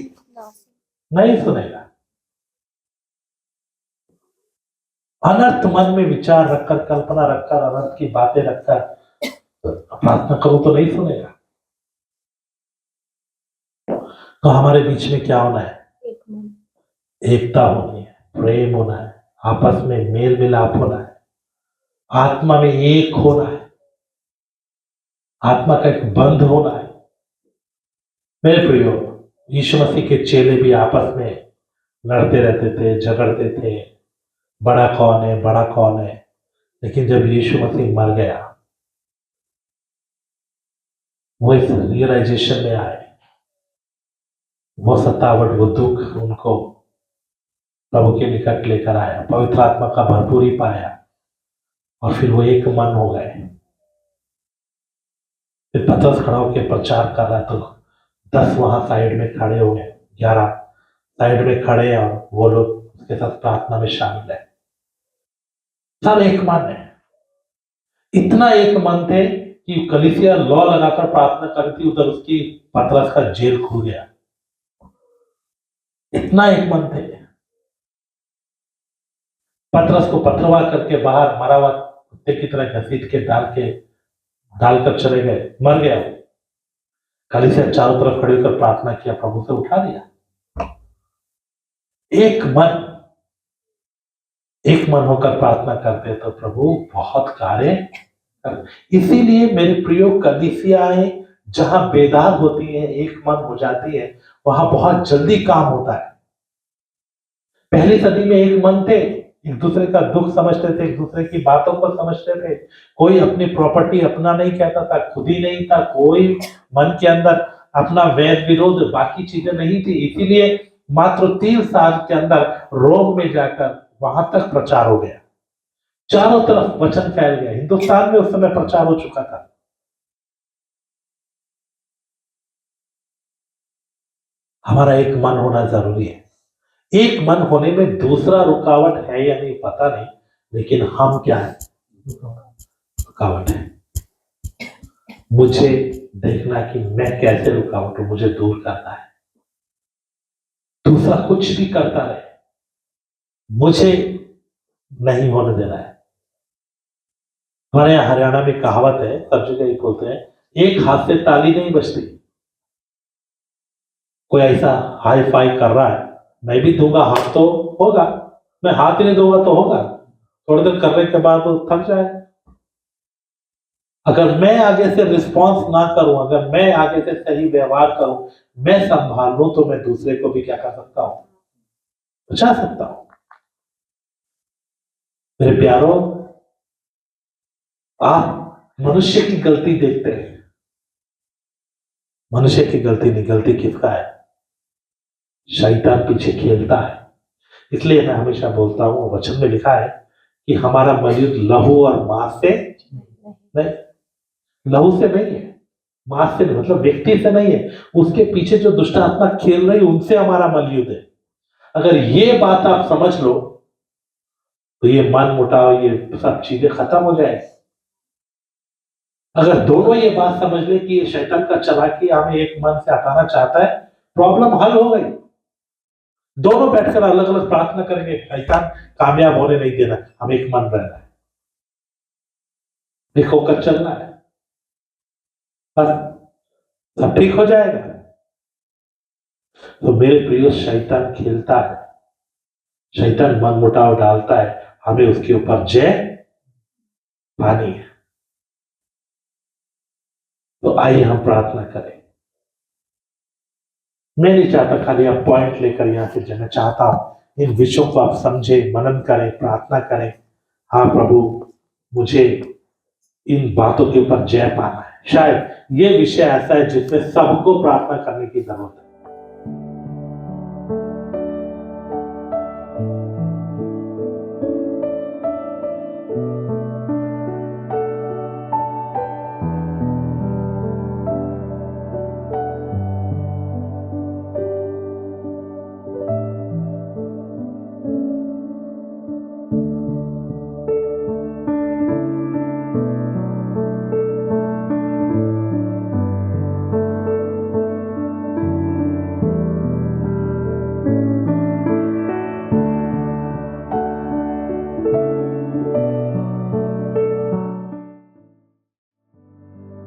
नहीं सुनेगा। अनर्थ मन में विचार रखकर, कल्पना रखकर, अनर्थ की बातें रखकर प्रार्थना करूं तो नहीं सुनेगा। तो हमारे बीच में क्या होना है? एकता होनी है, प्रेम होना है, आपस में मेल मिलाप होना है, आत्मा में एक होना है, आत्मा का एक बंध होना है। मेरे प्रियो, यीशु मसीह के चेले भी आपस में लड़ते रहते थे, झगड़ते थे, बड़ा कौन है, बड़ा कौन है। लेकिन जब यीशु मसीह मर गया, वो इस रियलाइजेशन में आए, वो सतावट, वो दुख उनको प्रभु के निकट लेकर आया, पवित्र आत्मा का भरपूरी पाया, और फिर वो एक मन हो गए। फिर पतरस खड़ा होकर प्रचार कर रहा, तो 10 वहां साइड में खड़े हो गए, 11 साइड में खड़े, और वो लोग उसके साथ प्रार्थना में शामिल है। सब एक मन है, इतना एक मन थे कि कलीसिया लॉ लगाकर प्रार्थना करी थी, उधर उसकी पतरस का जेल खुल गया। इतना एक मन थे। पतरस को पथरवाह करके बाहर मरा हुआ कुत्ते की तरह घसीट के डालकर चले गए, मर गया। कलीसिया चारों तरफ खड़े होकर प्रार्थना किया, प्रभु से उठा दिया। एक मन होकर प्रार्थना करते तो प्रभु बहुत कार्य करते। इसीलिए मेरे प्रियो, कलीसियाएं जहां बेदाग होती है, एक मन हो जाती है, वहां बहुत जल्दी काम होता है। पहली सदी में एक मन थे, एक दूसरे का दुख समझते थे, एक दूसरे की बातों को समझते थे। कोई अपनी प्रॉपर्टी अपना नहीं कहता था, खुद ही नहीं था, कोई मन के अंदर अपना वैर विरोध बाकी चीजें नहीं थी। इसीलिए मात्र 3 साल के अंदर रोम में जाकर वहां तक प्रचार हो गया, चारों तरफ वचन फैल गया। हिंदुस्तान में उस समय प्रचार हो चुका था। हमारा एक मन होना जरूरी है। एक मन होने में दूसरा रुकावट है या नहीं पता नहीं, लेकिन हम क्या है? रुकावट है। मुझे देखना कि मैं कैसे रुकावट हूं, मुझे दूर करना है। दूसरा कुछ भी करता रहे, मुझे नहीं होने देना है। हमारे यहाँ हरियाणा में कहावत है, सब जगह ही बोलते हैं, एक हाथ से ताली नहीं बजती। कोई ऐसा हाई फाई कर रहा है, मैं भी दूंगा हाथ तो होगा, मैं हाथ ही नहीं दूंगा तो होगा, थोड़ी देर करने के बाद वो थक जाए। अगर मैं आगे से रिस्पॉन्स ना करूं, अगर मैं आगे से सही व्यवहार करूं, मैं संभाल लूं, तो मैं दूसरे को भी क्या कर सकता हूं? बचा सकता हूं। मेरे प्यारों, आप मनुष्य की गलती देखते हैं, मनुष्य की गलती नहीं, गलती किसका है? शैतान पीछे खेलता है। इसलिए मैं हमेशा बोलता हूं, वचन में लिखा है कि हमारा मलयुद्ध लहू और मांस से नहीं, लहू से नहीं है, मांस से नहीं, मतलब व्यक्ति से नहीं है, उसके पीछे जो दुष्ट आत्मा खेल रही उनसे हमारा मलयुद्ध है। अगर ये बात आप समझ लो तो ये मन मुटाव, ये सब चीजें खत्म हो जाए। अगर दोनों ये बात समझ ले कि ये शैतान का चालाकी हमें एक मन से हटाना चाहता है, प्रॉब्लम हल हो गई। दोनों बैठकर अलग अलग प्रार्थना करेंगे, शैतान कामयाब होने नहीं देना, हम एक मन रहना है, एक होकर चलना है, बस सब ठीक हो जाएगा। तो मेरे प्रिय, शैतान खेलता है, शैतान मन मुटाव डालता है, हमें उसके ऊपर जय पानी है। तो आइए हम प्रार्थना करें। मैं नहीं चाहता खाली आप पॉइंट लेकर यहां से जाना, चाहता हूं इन विषयों को आप समझे, मनन करें, प्रार्थना करें। हाँ प्रभु, मुझे इन बातों के ऊपर जय पाना है। शायद ये विषय ऐसा है जिसमें सबको प्रार्थना करने की जरूरत है।